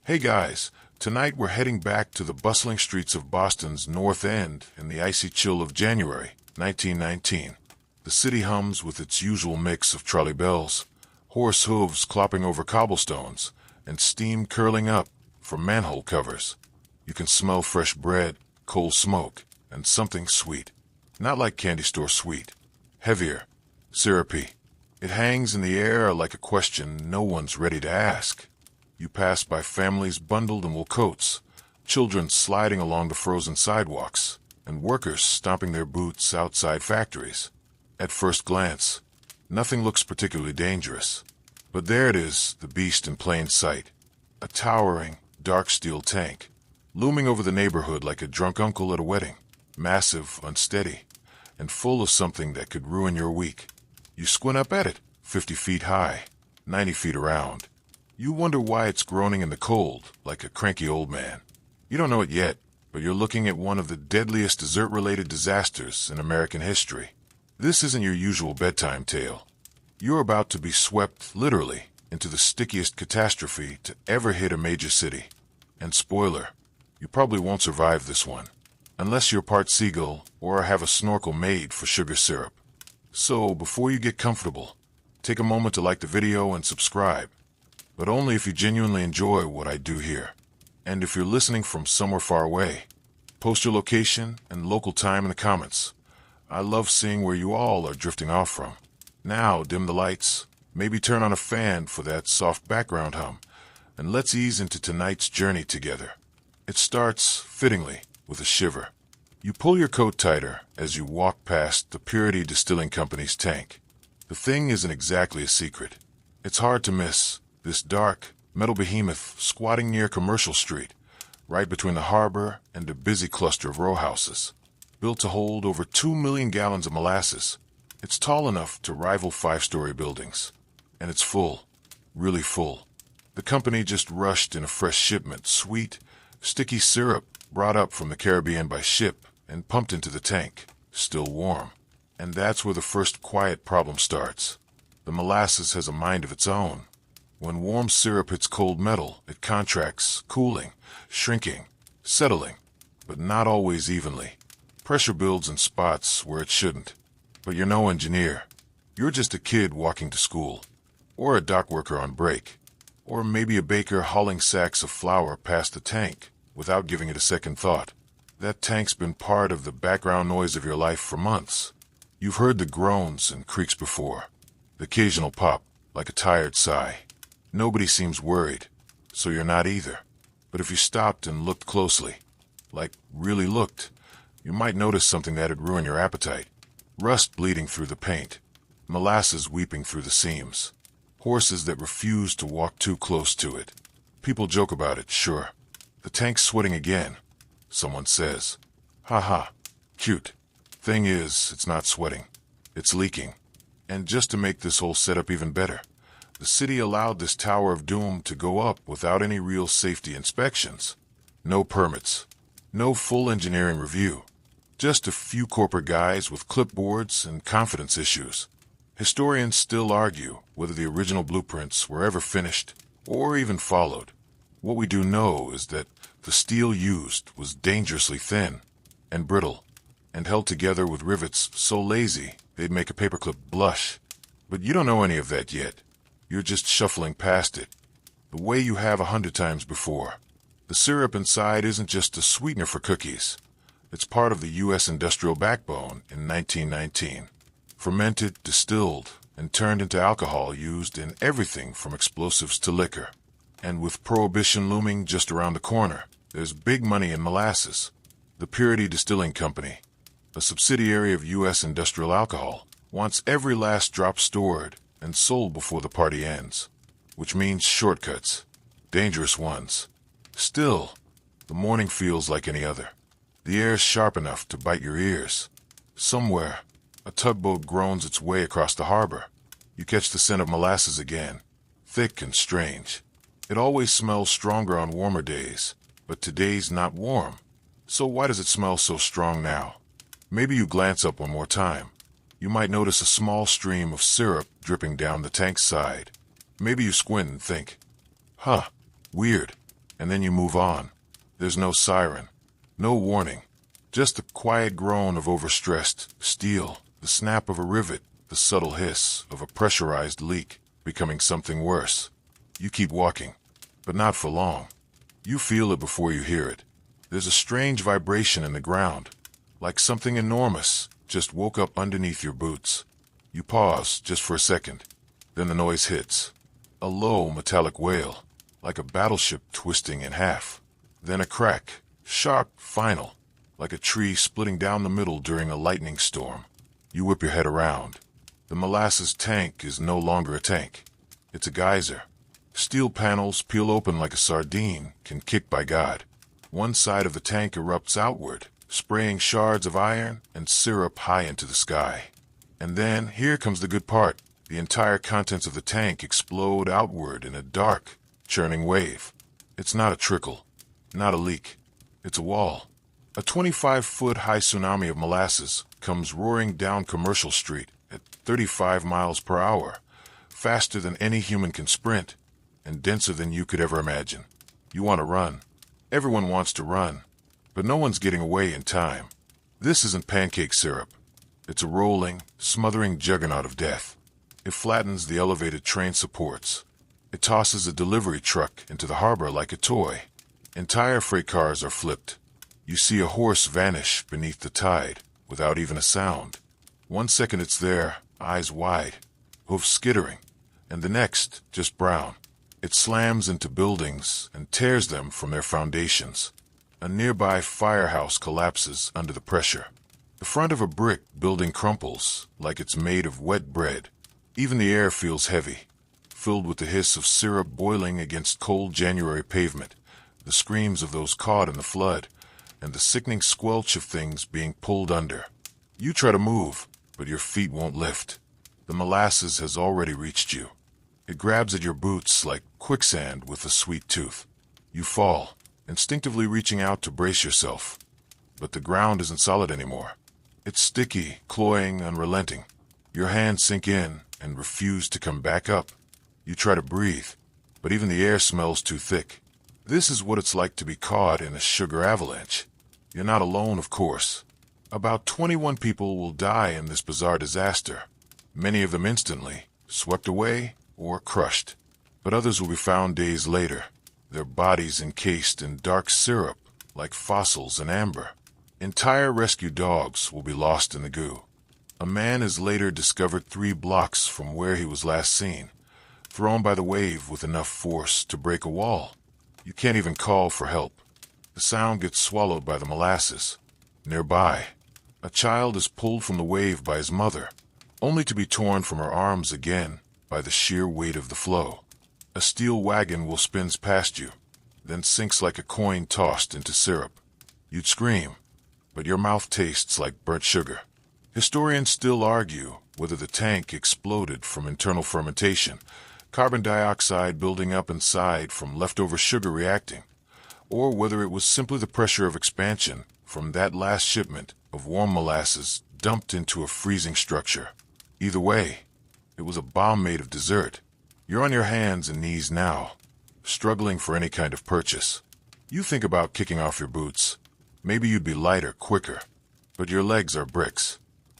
Hey guys, tonight we're heading back to the bustling streets of Boston's North End in the icy chill of January 1919. The city hums with its usual mix of trolley bells, horse hooves clopping over cobblestones, and steam curling up from manhole covers. You can smell fresh bread, coal smoke, and something sweet. Not like candy store sweet. Heavier, syrupy. It hangs in the air like a question no one's ready to ask. You pass by families bundled in wool coats, children sliding along the frozen sidewalks, and workers stomping their boots outside factories. At first glance, nothing looks particularly dangerous. But there it is, the beast in plain sight. A towering, dark steel tank, looming over the neighborhood like a drunk uncle at a wedding. Massive, unsteady, and full of something that could ruin your week. You squint up at it, 50 feet high, 90 feet around. You wonder why it's groaning in the cold, like a cranky old man. You don't know it yet, but you're looking at one of the deadliest desert-related disasters in American history. This isn't your usual bedtime tale. You're about to be swept, literally, into the stickiest catastrophe to ever hit a major city. And spoiler, you probably won't survive this one, unless you're part seagull or have a snorkel made for sugar syrup. So, before you get comfortable, take a moment to like the video and subscribe. But only if you genuinely enjoy what I do here. And if you're listening from somewhere far away, post your location and local time in the comments. I love seeing where you all are drifting off from. Now, dim the lights, maybe turn on a fan for that soft background hum, and let's ease into tonight's journey together. It starts, fittingly, with a shiver. You pull your coat tighter as you walk past the Purity Distilling Company's tank. The thing isn't exactly a secret. It's hard to miss. This dark, metal behemoth squatting near Commercial Street, right between the harbor and a busy cluster of row houses. Built to hold over 2 million gallons of molasses, it's tall enough to rival 5-story buildings. And it's full, really full. The company just rushed in a fresh shipment, sweet, sticky syrup brought up from the Caribbean by ship and pumped into the tank, still warm. And that's where the first quiet problem starts. The molasses has a mind of its own. When warm syrup hits cold metal, it contracts, cooling, shrinking, settling, but not always evenly. Pressure builds in spots where it shouldn't. But you're no engineer. You're just a kid walking to school, or a dock worker on break, or maybe a baker hauling sacks of flour past the tank without giving it a second thought. That tank's been part of the background noise of your life for months. You've heard the groans and creaks before, the occasional pop, like a tired sigh. Nobody seems worried, so you're not either. But if you stopped and looked closely, like really looked, you might notice something that'd ruin your appetite. Rust bleeding through the paint, molasses weeping through the seams, horses that refuse to walk too close to it. People joke about it, sure. The tank's sweating again, someone says. Ha ha, cute. Thing is, it's not sweating. It's leaking. And just to make this whole setup even better, the city allowed this Tower of Doom to go up without any real safety inspections. No permits. No full engineering review. Just a few corporate guys with clipboards and confidence issues. Historians still argue whether the original blueprints were ever finished or even followed. What we do know is that the steel used was dangerously thin and brittle and held together with rivets so lazy they'd make a paperclip blush. But you don't know any of that yet. You're just shuffling past it, the way you have 100 times before. The syrup inside isn't just a sweetener for cookies. It's part of the U.S. industrial backbone in 1919. Fermented, distilled, and turned into alcohol used in everything from explosives to liquor. And with Prohibition looming just around the corner, there's big money in molasses. The Purity Distilling Company, a subsidiary of U.S. Industrial Alcohol, wants every last drop stored and sold before the party ends, which means shortcuts, dangerous ones. Still, the morning feels like any other. The air's sharp enough to bite your ears. Somewhere, a tugboat groans its way across the harbor. You catch the scent of molasses again, thick and strange. It always smells stronger on warmer days, but today's not warm. So why does it smell so strong now? Maybe you glance up one more time. You might notice a small stream of syrup dripping down the tank's side. Maybe you squint and think, huh, weird. And then you move on. There's no siren, no warning, just the quiet groan of overstressed steel, the snap of a rivet, the subtle hiss of a pressurized leak becoming something worse. You keep walking, but not for long. You feel it before you hear it. There's a strange vibration in the ground, like something enormous just woke up underneath your boots. You pause just for a second. Then the noise hits. A low metallic wail, like a battleship twisting in half. Then a crack, sharp, final, like a tree splitting down the middle during a lightning storm. You whip your head around. The Molasses tank is no longer a tank. It's a geyser. Steel panels peel open like a sardine, can kick by God. One side of the tank erupts outward, spraying shards of iron and syrup high into the sky. And then, here comes the good part. The entire contents of the tank explode outward in a dark, churning wave. It's not a trickle, not a leak. It's a wall. A 25-foot high tsunami of molasses comes roaring down Commercial Street at 35 miles per hour, faster than any human can sprint, and denser than you could ever imagine. You want to run. Everyone wants to run, but no one's getting away in time. This isn't pancake syrup. It's a rolling, smothering juggernaut of death. It flattens the elevated train supports. It tosses a delivery truck into the harbor like a toy. Entire freight cars are flipped. You see a horse vanish beneath the tide without even a sound. 1 second it's there, eyes wide, hoofs skittering, and the next, just brown. It slams into buildings and tears them from their foundations. A nearby firehouse collapses under the pressure. The front of a brick building crumples like it's made of wet bread. Even the air feels heavy, filled with the hiss of syrup boiling against cold January pavement, the screams of those caught in the flood, and the sickening squelch of things being pulled under. You try to move, but your feet won't lift. The molasses has already reached you. It grabs at your boots like quicksand with a sweet tooth. You fall, instinctively reaching out to brace yourself. But the ground isn't solid anymore. It's sticky, cloying, unrelenting. Your hands sink in and refuse to come back up. You try to breathe, but even the air smells too thick. This is what it's like to be caught in a sugar avalanche. You're not alone, of course. About 21 people will die in this bizarre disaster, many of them instantly, swept away or crushed. But others will be found days later, their bodies encased in dark syrup like fossils in amber. Entire rescue dogs will be lost in the goo. A man is later discovered 3 blocks from where he was last seen, thrown by the wave with enough force to break a wall. You can't even call for help. The sound gets swallowed by the molasses. Nearby, a child is pulled from the wave by his mother, only to be torn from her arms again by the sheer weight of the flow. A steel wagon will spin past you, then sinks like a coin tossed into syrup. You'd scream, but your mouth tastes like burnt sugar. Historians still argue whether the tank exploded from internal fermentation, carbon dioxide building up inside from leftover sugar reacting, or whether it was simply the pressure of expansion from that last shipment of warm molasses dumped into a freezing structure. Either way, it was a bomb made of dessert. You're on your hands and knees now, struggling for any kind of purchase. You think about kicking off your boots. Maybe you'd be lighter, quicker, but your legs are bricks.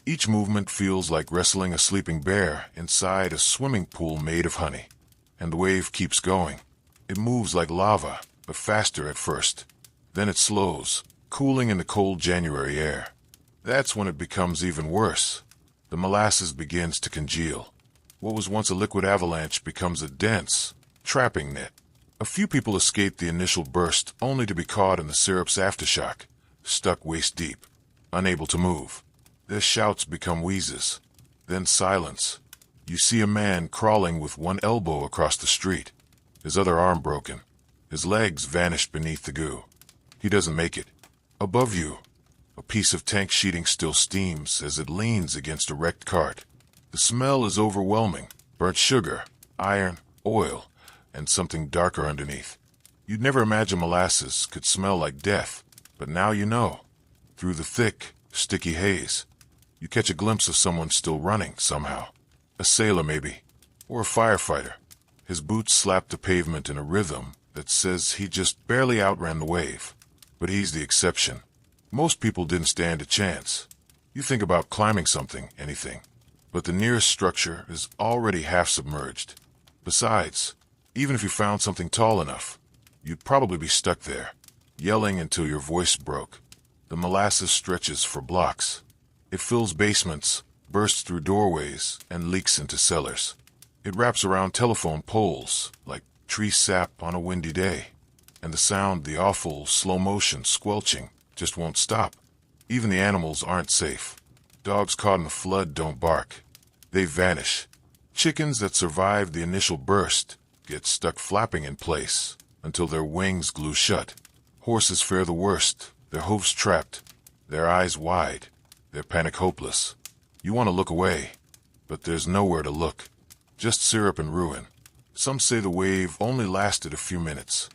Each movement feels like wrestling a sleeping bear inside a swimming pool made of honey. And the wave keeps going. It moves like lava, but faster at first. Then it slows, cooling in the cold January air. That's when it becomes even worse. The molasses begins to congeal. What was once a liquid avalanche becomes a dense, trapping net. A few people escape the initial burst only to be caught in the syrup's aftershock, stuck waist deep, unable to move. Their shouts become wheezes. Then silence. You see a man crawling with one elbow across the street, his other arm broken. His legs vanish beneath the goo. He doesn't make it. Above you, a piece of tank sheeting still steams as it leans against a wrecked cart. The smell is overwhelming. Burnt sugar, iron, oil, and something darker underneath. You'd never imagine molasses could smell like death, but now you know. Through the thick, sticky haze, you catch a glimpse of someone still running somehow. A sailor maybe, or a firefighter. His boots slap the pavement in a rhythm that says he just barely outran the wave. But he's the exception. Most people didn't stand a chance. You think about climbing something, anything, but the nearest structure is already half submerged. Besides, even if you found something tall enough, you'd probably be stuck there, yelling until your voice broke. The molasses stretches for blocks. It fills basements, bursts through doorways, and leaks into cellars. It wraps around telephone poles like tree sap on a windy day. And the sound, the awful slow-motion squelching, just won't stop. Even the animals aren't safe. Dogs caught in the flood don't bark. They vanish. Chickens that survived the initial burst get stuck flapping in place until their wings glue shut. Horses fare the worst, their hooves trapped, their eyes wide, their panic hopeless. You want to look away, but there's nowhere to look. Just syrup and ruin. Some say the wave only lasted a few minutes.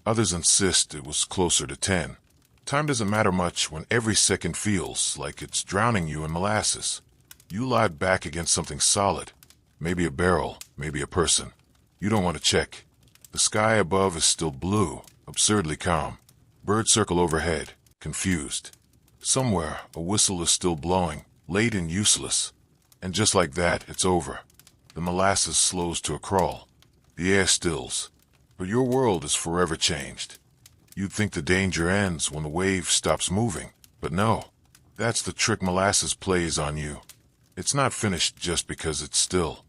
Others insist it was closer to 10. Time doesn't matter much when every second feels like it's drowning you in molasses. You lie back against something solid. Maybe a barrel, maybe a person. You don't want to check. The sky above is still blue, absurdly calm. Birds circle overhead, confused. Somewhere, a whistle is still blowing, late and useless. And just like that, it's over. The molasses slows to a crawl. The air stills. But your world is forever changed. You'd think the danger ends when the wave stops moving, but no. That's the trick molasses plays on you. It's not finished just because it's still.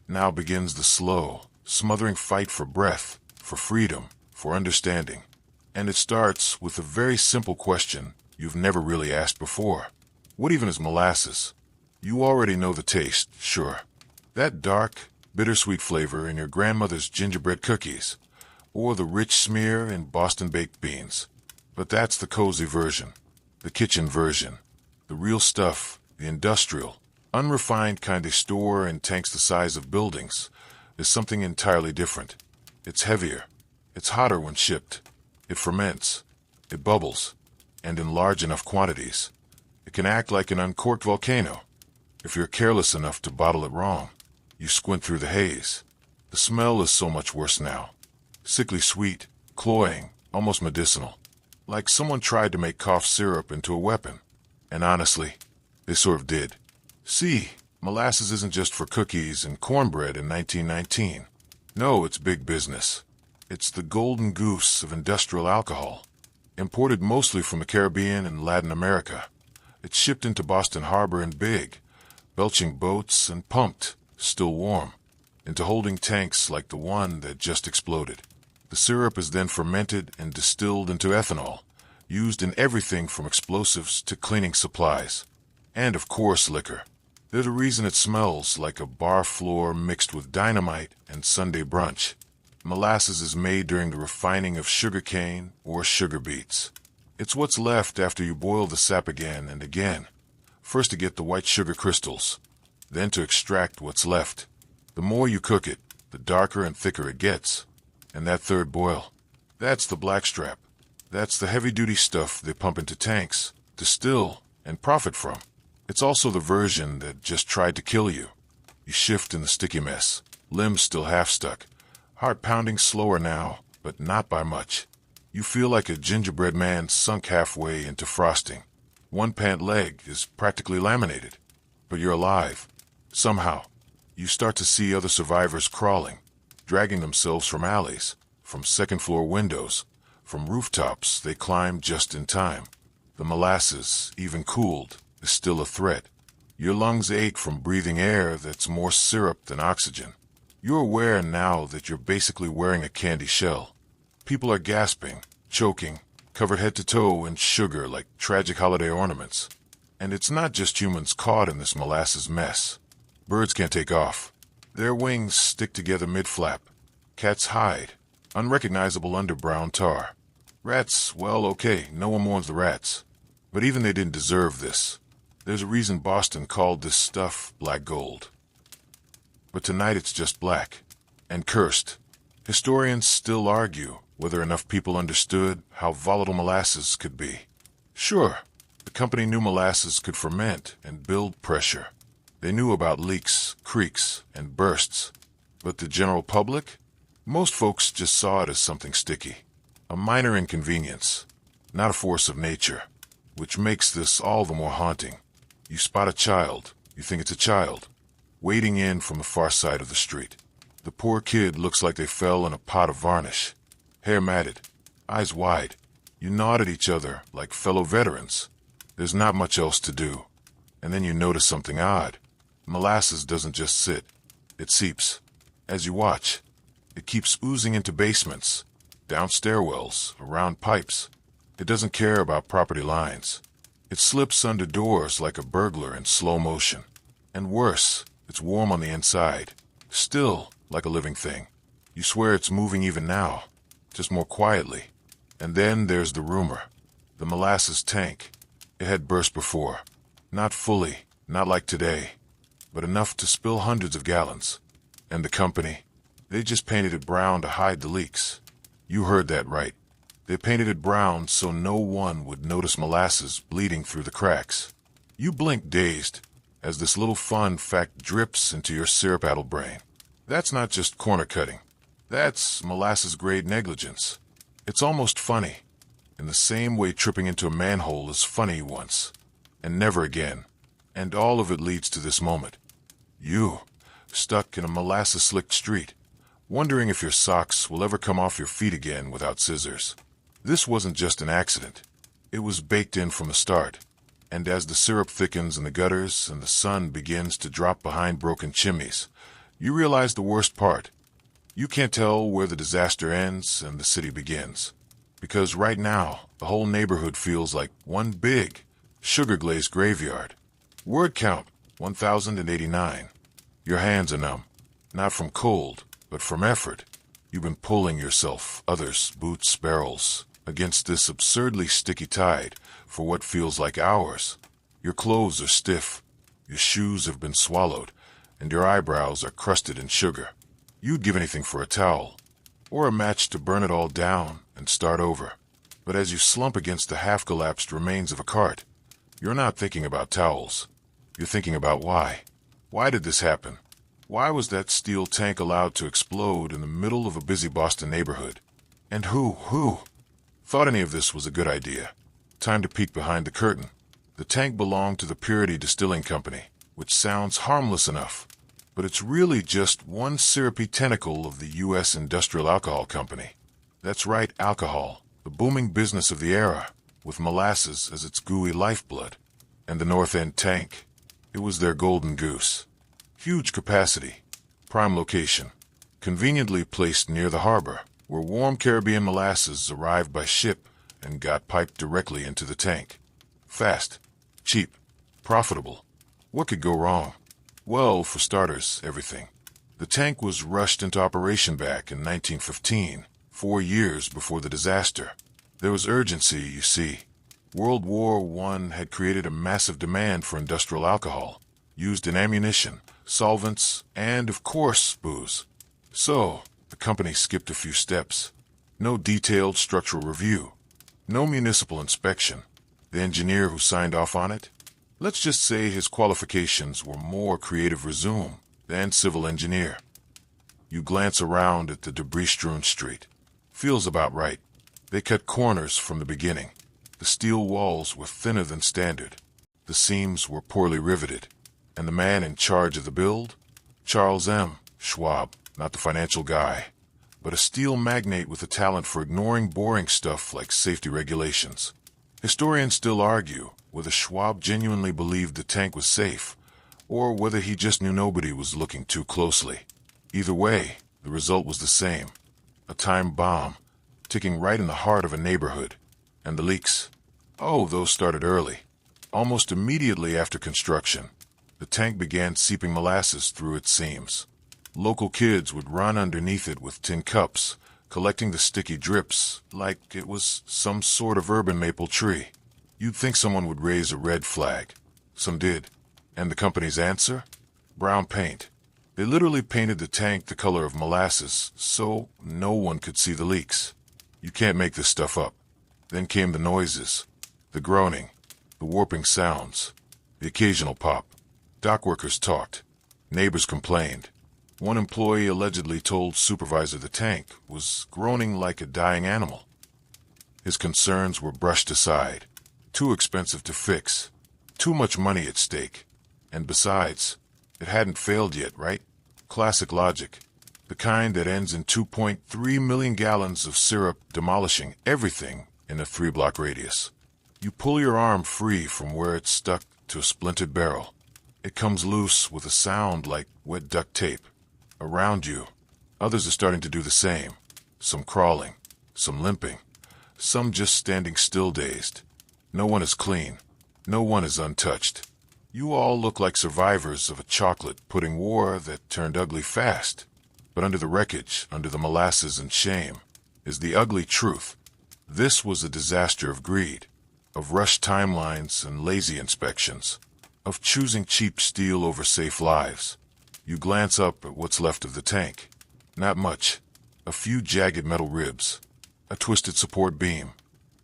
Now begins the slow, smothering fight for breath, for freedom, for understanding. And it starts with a very simple question you've never really asked before. What even is molasses? You already know the taste, sure. That dark, bittersweet flavor in your grandmother's gingerbread cookies, or the rich smear in Boston baked beans. But that's the cozy version, the kitchen version, the real stuff, the industrial, unrefined kind they store in tanks the size of buildings, is something entirely different. It's heavier. It's hotter when shipped. It ferments. It bubbles. And in large enough quantities. It can act like an uncorked volcano. If you're careless enough to bottle it wrong, you squint through the haze. The smell is so much worse now. Sickly sweet, cloying, almost medicinal. Like someone tried to make cough syrup into a weapon. And honestly, they sort of did. See, molasses isn't just for cookies and cornbread in 1919. No, it's big business. It's the golden goose of industrial alcohol. Imported mostly from the Caribbean and Latin America. It's shipped into Boston Harbor in big, belching boats and pumped, still warm, into holding tanks like the one that just exploded. The syrup is then fermented and distilled into ethanol, used in everything from explosives to cleaning supplies. And of course liquor. They're the reason it smells like a bar floor mixed with dynamite and Sunday brunch. Molasses is made during the refining of sugarcane or sugar beets. It's what's left after you boil the sap again and again. First to get the white sugar crystals, then to extract what's left. The more you cook it, the darker and thicker it gets. And that third boil, that's the blackstrap. That's the heavy-duty stuff they pump into tanks, distill, and profit from. It's also the version that just tried to kill you. You shift in the sticky mess, limbs still half stuck, heart pounding slower now, but not by much. You feel like a gingerbread man sunk halfway into frosting. One pant leg is practically laminated, but you're alive. Somehow, you start to see other survivors crawling, dragging themselves from alleys, from second-floor windows, from rooftops they climbed just in time. The molasses, even cooled, is still a threat. Your lungs ache from breathing air that's more syrup than oxygen. You're aware now that you're basically wearing a candy shell. People are gasping, choking, covered head to toe in sugar like tragic holiday ornaments. And it's not just humans caught in this molasses mess. Birds can't take off. Their wings stick together mid-flap. Cats hide, unrecognizable under brown tar. Rats, well, okay, no one mourns the rats. But even they didn't deserve this. There's a reason Boston called this stuff black gold. But tonight it's just black. And cursed. Historians still argue whether enough people understood how volatile molasses could be. Sure, the company knew molasses could ferment and build pressure. They knew about leaks, creaks, and bursts. But the general public? Most folks just saw it as something sticky, a minor inconvenience, not a force of nature, which makes this all the more haunting. You spot a child, you think it's a child, wading in from the far side of the street. The poor kid looks like they fell in a pot of varnish, hair matted, eyes wide. You nod at each other like fellow veterans. There's not much else to do. And then you notice something odd. Molasses doesn't just sit, it seeps. As you watch, it keeps oozing into basements, down stairwells, around pipes. It doesn't care about property lines. It slips under doors like a burglar in slow motion. And worse, it's warm on the inside, still like a living thing. You swear it's moving even now, just more quietly. And then there's the rumor. The molasses tank. It had burst before. Not fully, not like today, but enough to spill hundreds of gallons. And the company, they just painted it brown to hide the leaks. You heard that right. They painted it brown so no one would notice molasses bleeding through the cracks. You blink dazed as this little fun fact drips into your syrup-addled brain. That's not just corner cutting. That's molasses-grade negligence. It's almost funny, in the same way tripping into a manhole is funny once, and never again. And all of it leads to this moment. You, stuck in a molasses-slicked street, wondering if your socks will ever come off your feet again without scissors. This wasn't just an accident. It was baked in from the start. And as the syrup thickens in the gutters and the sun begins to drop behind broken chimneys, you realize the worst part. You can't tell where the disaster ends and the city begins. Because right now, the whole neighborhood feels like one big, sugar-glazed graveyard. Word count, 1,089. Your hands are numb, not from cold, but from effort. You've been pulling yourself, others, boots, barrels, against this absurdly sticky tide for what feels like hours. Your clothes are stiff, your shoes have been swallowed, and your eyebrows are crusted in sugar. You'd give anything for a towel, or a match to burn it all down and start over. But as you slump against the half-collapsed remains of a cart, you're not thinking about towels. You're thinking about why. Why did this happen? Why was that steel tank allowed to explode in the middle of a busy Boston neighborhood? And who thought any of this was a good idea? Time to peek behind the curtain. The tank belonged to the Purity Distilling Company, which sounds harmless enough, but it's really just one syrupy tentacle of the U.S. Industrial Alcohol Company. That's right, alcohol, the booming business of the era, with molasses as its gooey lifeblood. And the North End tank, it was their golden goose. Huge capacity, prime location, conveniently placed near the harbor, where warm Caribbean molasses arrived by ship and got piped directly into the tank. Fast, cheap, profitable. What could go wrong? Well, for starters, everything. The tank was rushed into operation back in 1915, 4 years before the disaster. There was urgency, you see. World War I had created a massive demand for industrial alcohol, used in ammunition, solvents, and, of course, booze. So, the company skipped a few steps. No detailed structural review. No municipal inspection. The engineer who signed off on it? Let's just say his qualifications were more creative resume than civil engineer. You glance around at the debris-strewn street. Feels about right. They cut corners from the beginning. The steel walls were thinner than standard. The seams were poorly riveted. And the man in charge of the build? Charles M. Schwab, not the financial guy, but a steel magnate with a talent for ignoring boring stuff like safety regulations. Historians still argue whether Schwab genuinely believed the tank was safe, or whether he just knew nobody was looking too closely. Either way, the result was the same. A time bomb, ticking right in the heart of a neighborhood. And the leaks? Oh, those started early. Almost immediately after construction, the tank began seeping molasses through its seams. Local kids would run underneath it with tin cups, collecting the sticky drips like it was some sort of urban maple tree. You'd think someone would raise a red flag. Some did. And the company's answer? Brown paint. They literally painted the tank the color of molasses so no one could see the leaks. You can't make this stuff up. Then came the noises, the groaning, the warping sounds, the occasional pop. Dock workers talked. Neighbors complained. One employee allegedly told supervisor the tank was groaning like a dying animal. His concerns were brushed aside. Too expensive to fix. Too much money at stake. And besides, it hadn't failed yet, right? Classic logic. The kind that ends in 2.3 million gallons of syrup demolishing everything in a 3-block radius. You pull your arm free from where it's stuck to a splintered barrel. It comes loose with a sound like wet duct tape. Around you, others are starting to do the same. Some crawling, some limping, some just standing still dazed. No one is clean. No one is untouched. You all look like survivors of a chocolate pudding war that turned ugly fast. But under the wreckage, under the molasses and shame, is the ugly truth. This was a disaster of greed, of rushed timelines and lazy inspections, of choosing cheap steel over safe lives. You glance up at what's left of the tank. Not much. A few jagged metal ribs. A twisted support beam.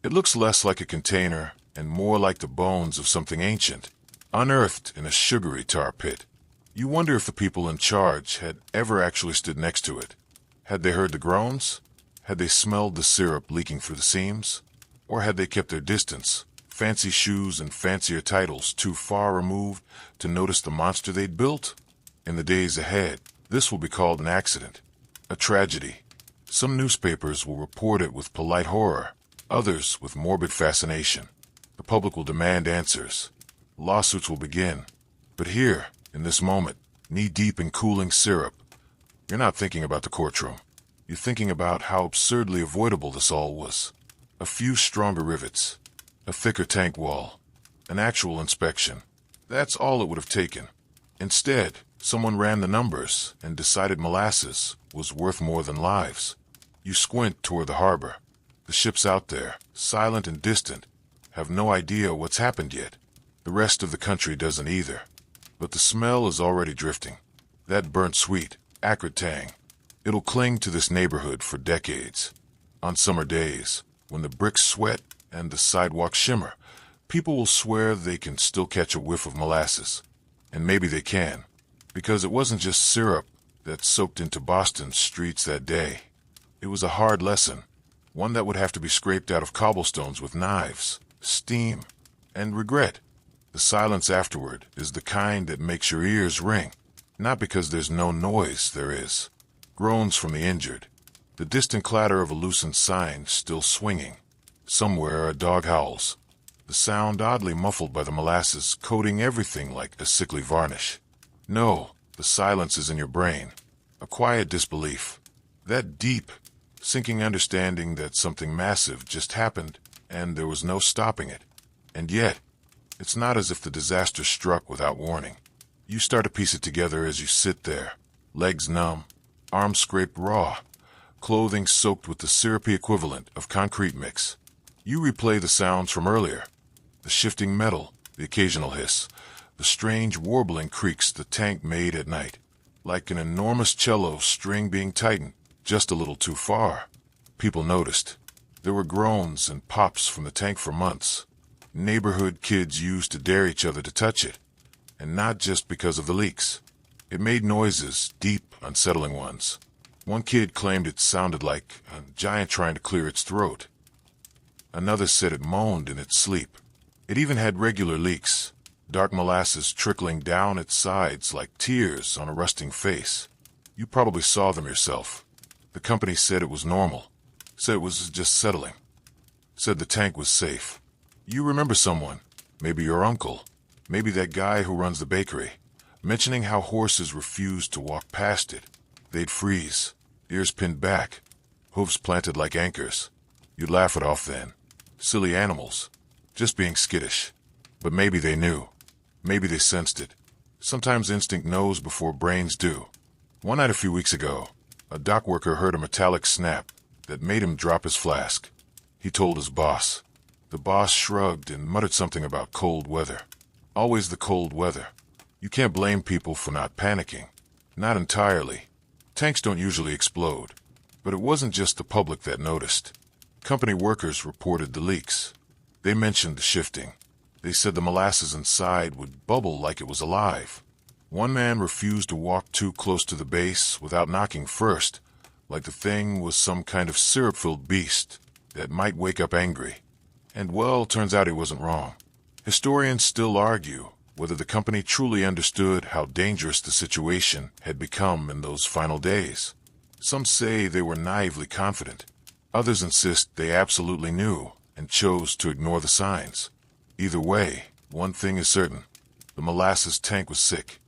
It looks less like a container and more like the bones of something ancient, unearthed in a sugary tar pit. You wonder if the people in charge had ever actually stood next to it. Had they heard the groans? Had they smelled the syrup leaking through the seams? Or had they kept their distance, fancy shoes and fancier titles too far removed to notice the monster they'd built? In the days ahead, this will be called an accident, a tragedy. Some newspapers will report it with polite horror, others with morbid fascination. The public will demand answers. Lawsuits will begin. But here, in this moment, knee-deep in cooling syrup, you're not thinking about the courtroom. You're thinking about how absurdly avoidable this all was. A few stronger rivets, a thicker tank wall, an actual inspection. That's all it would have taken. Instead, someone ran the numbers and decided molasses was worth more than lives. You squint toward the harbor. The ships out there, silent and distant, have no idea what's happened yet. The rest of the country doesn't either. But the smell is already drifting. That burnt sweet, acrid tang. It'll cling to this neighborhood for decades. On summer days, when the bricks sweat and the sidewalks shimmer, people will swear they can still catch a whiff of molasses. And maybe they can, because it wasn't just syrup that soaked into Boston's streets that day. It was a hard lesson, one that would have to be scraped out of cobblestones with knives, steam, and regret. The silence afterward is the kind that makes your ears ring, not because there's no noise, there is. Groans from the injured, the distant clatter of a loosened sign still swinging. Somewhere a dog howls, the sound oddly muffled by the molasses coating everything like a sickly varnish. No, the silence is in your brain, a quiet disbelief, that deep, sinking understanding that something massive just happened and there was no stopping it. And yet, it's not as if the disaster struck without warning. You start to piece it together as you sit there, legs numb, arms scraped raw, clothing soaked with the syrupy equivalent of concrete mix. You replay the sounds from earlier, the shifting metal, the occasional hiss, the strange warbling creaks the tank made at night, like an enormous cello string being tightened just a little too far. People noticed. There were groans and pops from the tank for months. Neighborhood kids used to dare each other to touch it, and not just because of the leaks. It made noises, deep, unsettling ones. One kid claimed it sounded like a giant trying to clear its throat. Another said it moaned in its sleep. It even had regular leaks, dark molasses trickling down its sides like tears on a rusting face. You probably saw them yourself. The company said it was normal, said it was just settling, said the tank was safe. You remember someone, maybe your uncle, maybe that guy who runs the bakery, mentioning how horses refused to walk past it. They'd freeze, ears pinned back, hooves planted like anchors. You'd laugh it off then. Silly animals, just being skittish. But maybe they knew. Maybe they sensed it. Sometimes instinct knows before brains do. One night a few weeks ago, a dock worker heard a metallic snap that made him drop his flask. He told his boss. The boss shrugged and muttered something about cold weather. Always the cold weather. You can't blame people for not panicking. Not entirely. Tanks don't usually explode. But it wasn't just the public that noticed. Company workers reported the leaks. They mentioned the shifting. They said the molasses inside would bubble like it was alive. One man refused to walk too close to the base without knocking first, like the thing was some kind of syrup-filled beast that might wake up angry. And well, turns out he wasn't wrong. Historians still argue whether the company truly understood how dangerous the situation had become in those final days. Some say they were naively confident. Others insist they absolutely knew and chose to ignore the signs. Either way, one thing is certain. The Molasses tank was sick,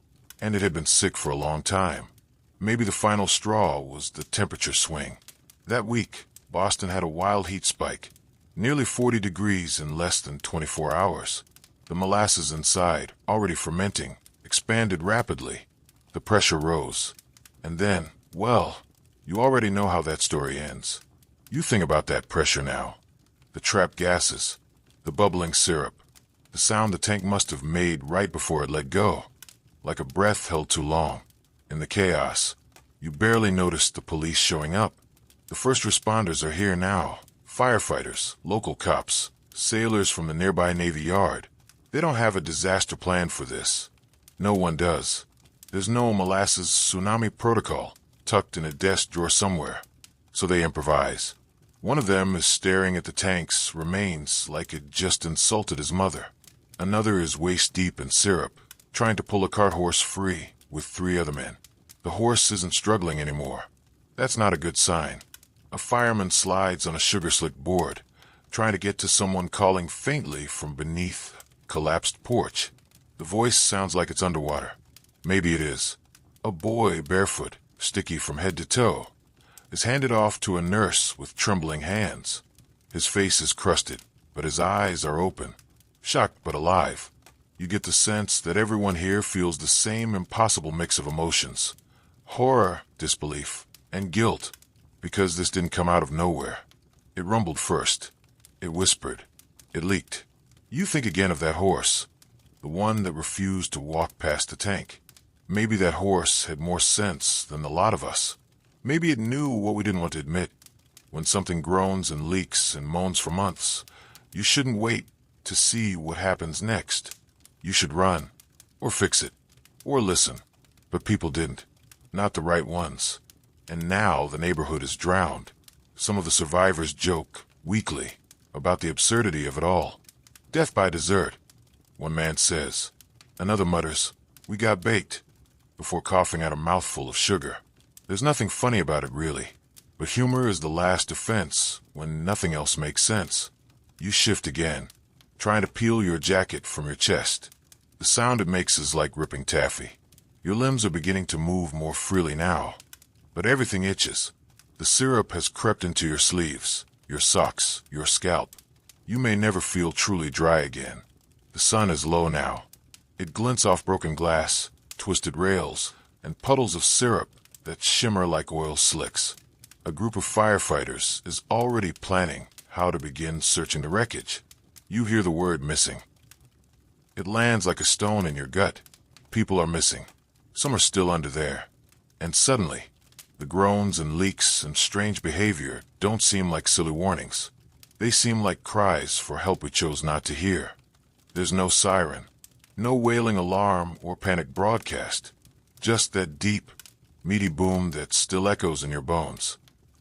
and it had been sick for a long time. Maybe the final straw was the temperature swing. That week, Boston had a wild heat spike, nearly 40 degrees in less than 24 hours. The molasses inside, already fermenting, expanded rapidly. The pressure rose. And then, well, you already know how that story ends. You think about that pressure now. The trapped gases, the bubbling syrup, the sound the tank must have made right before it let go, like a breath held too long. In the chaos, you barely noticed the police showing up. The first responders are here now. Firefighters, local cops, sailors from the nearby Navy Yard. They don't have a disaster plan for this. No one does. There's no Molasses tsunami protocol tucked in a desk drawer somewhere. So they improvise. One of them is staring at the tank's remains like it just insulted his mother. Another is waist-deep in syrup, trying to pull a cart horse free with 3 other men. The horse isn't struggling anymore. That's not a good sign. A fireman slides on a sugar-slick board, trying to get to someone calling faintly from beneath a collapsed porch. The voice sounds like it's underwater. Maybe it is. A boy, barefoot, sticky from head to toe, is handed off to a nurse with trembling hands. His face is crusted, but his eyes are open, shocked but alive. You get the sense that everyone here feels the same impossible mix of emotions. Horror, disbelief, and guilt, because this didn't come out of nowhere. It rumbled first. It whispered. It leaked. You think again of that horse, the one that refused to walk past the tank. Maybe that horse had more sense than a lot of us. Maybe it knew what we didn't want to admit. When something groans and leaks and moans for months, you shouldn't wait to see what happens next. You should run, or fix it, or listen. But people didn't. Not the right ones. And now the neighborhood is drowned. Some of the survivors joke, weakly, about the absurdity of it all. Death by desert, one man says. Another mutters, "We got baked," before coughing out a mouthful of sugar. There's nothing funny about it, really. But humor is the last defense when nothing else makes sense. You shift again, trying to peel your jacket from your chest. The sound it makes is like ripping taffy. Your limbs are beginning to move more freely now. But everything itches. The syrup has crept into your sleeves, your socks, your scalp. You may never feel truly dry again. The sun is low now. It glints off broken glass, twisted rails, and puddles of syrup that shimmer like oil slicks. A group of firefighters is already planning how to begin searching the wreckage. You hear the word missing. It lands like a stone in your gut. People are missing. Some are still under there. And suddenly, the groans and leaks and strange behavior don't seem like silly warnings. They seem like cries for help we chose not to hear. There's no siren, no wailing alarm or panic broadcast. Just that deep, meaty boom that still echoes in your bones.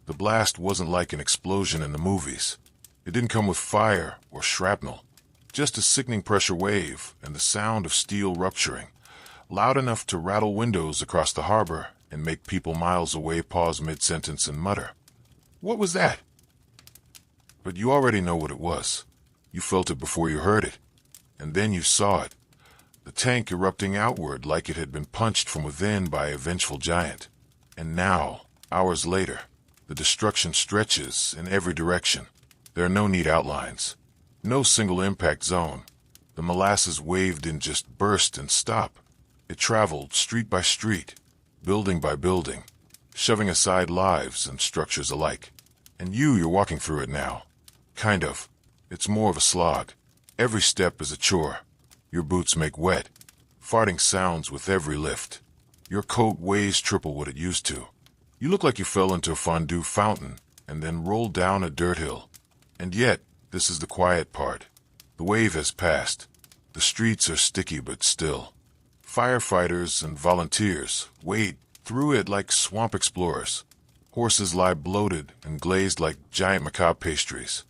The blast wasn't like an explosion in the movies. It didn't come with fire or shrapnel. Just a sickening pressure wave and the sound of steel rupturing, loud enough to rattle windows across the harbor and make people miles away pause mid-sentence and mutter, "What was that?" But you already know what it was. You felt it before you heard it. And then you saw it. The tank erupting outward like it had been punched from within by a vengeful giant. And now, hours later, the destruction stretches in every direction. There are no neat outlines. No single impact zone. The molasses wave didn't just burst and stop. It traveled street by street, building by building, shoving aside lives and structures alike. And you're walking through it now. Kind of. It's more of a slog. Every step is a chore. Your boots make wet. Farting sounds with every lift. Your coat weighs triple what it used to. You look like you fell into a fondue fountain and then rolled down a dirt hill. And yet, this is the quiet part. The wave has passed. The streets are sticky but still. Firefighters and volunteers wade through it like swamp explorers. Horses lie bloated and glazed like giant macabre pastries.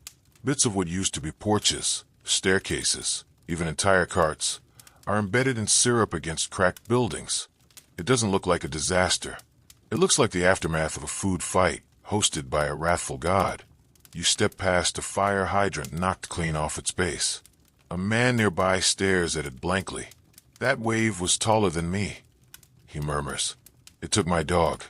Bits of what used to be porches, staircases, even entire carts, are embedded in syrup against cracked buildings. It doesn't look like a disaster. It looks like the aftermath of a food fight hosted by a wrathful god. You step past a fire hydrant knocked clean off its base. A man nearby stares at it blankly. "That wave was taller than me," he murmurs. "It took my dog."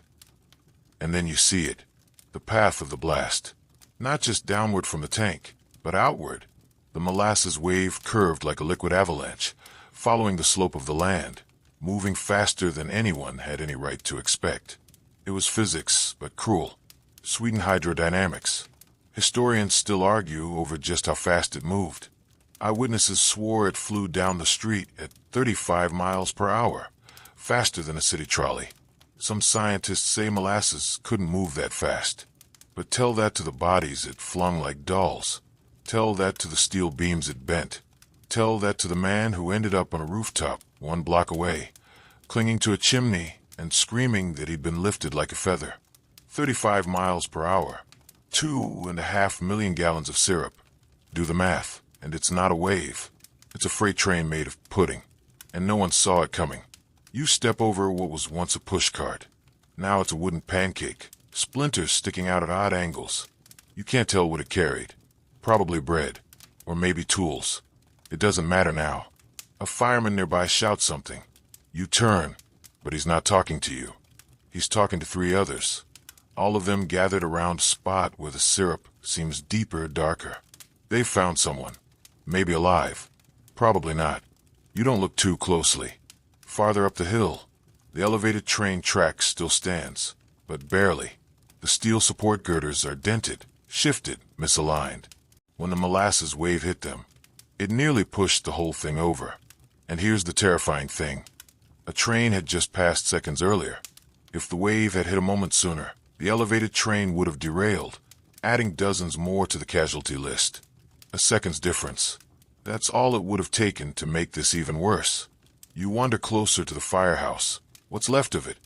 And then you see it, the path of the blast. Not just downward from the tank, but outward. The molasses wave curved like a liquid avalanche, following the slope of the land, moving faster than anyone had any right to expect. It was physics, but cruel. Sweden hydrodynamics. Historians still argue over just how fast it moved. Eyewitnesses swore it flew down the street at 35 miles per hour, faster than a city trolley. Some scientists say molasses couldn't move that fast. But tell that to the bodies it flung like dolls. Tell that to the steel beams it bent. Tell that to the man who ended up on a rooftop 1 block away, clinging to a chimney and screaming that he'd been lifted like a feather. 35 miles per hour. 2.5 million gallons of syrup. Do the math, and it's not a wave. It's a freight train made of pudding, and no one saw it coming. You step over what was once a pushcart. Now it's a wooden pancake, splinters sticking out at odd angles. You can't tell what it carried. Probably bread, or maybe tools. It doesn't matter now. A fireman nearby shouts something. You turn, but he's not talking to you. He's talking to 3 others. All of them gathered around a spot where the syrup seems deeper, darker. They've found someone. Maybe alive. Probably not. You don't look too closely. Farther up the hill, the elevated train track still stands, but barely. The steel support girders are dented, shifted, misaligned. When the molasses wave hit them, it nearly pushed the whole thing over. And here's the terrifying thing. A train had just passed seconds earlier. If the wave had hit a moment sooner, the elevated train would have derailed, adding dozens more to the casualty list. A second's difference. That's all it would have taken to make this even worse. You wander closer to the firehouse. What's left of it?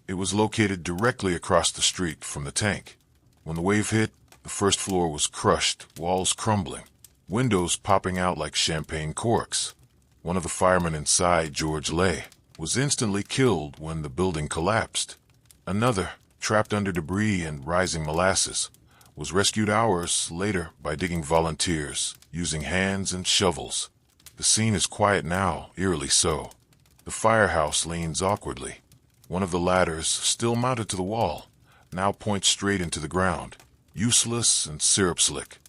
It was located directly across the street from the tank. When the wave hit, the first floor was crushed, walls crumbling, windows popping out like champagne corks. One of the firemen inside, George Lay, was instantly killed when the building collapsed. Another, trapped under debris and rising molasses, was rescued hours later by digging volunteers, using hands and shovels. The scene is quiet now, eerily so. The firehouse leans awkwardly. One of the ladders, still mounted to the wall, now points straight into the ground, useless and syrup slick.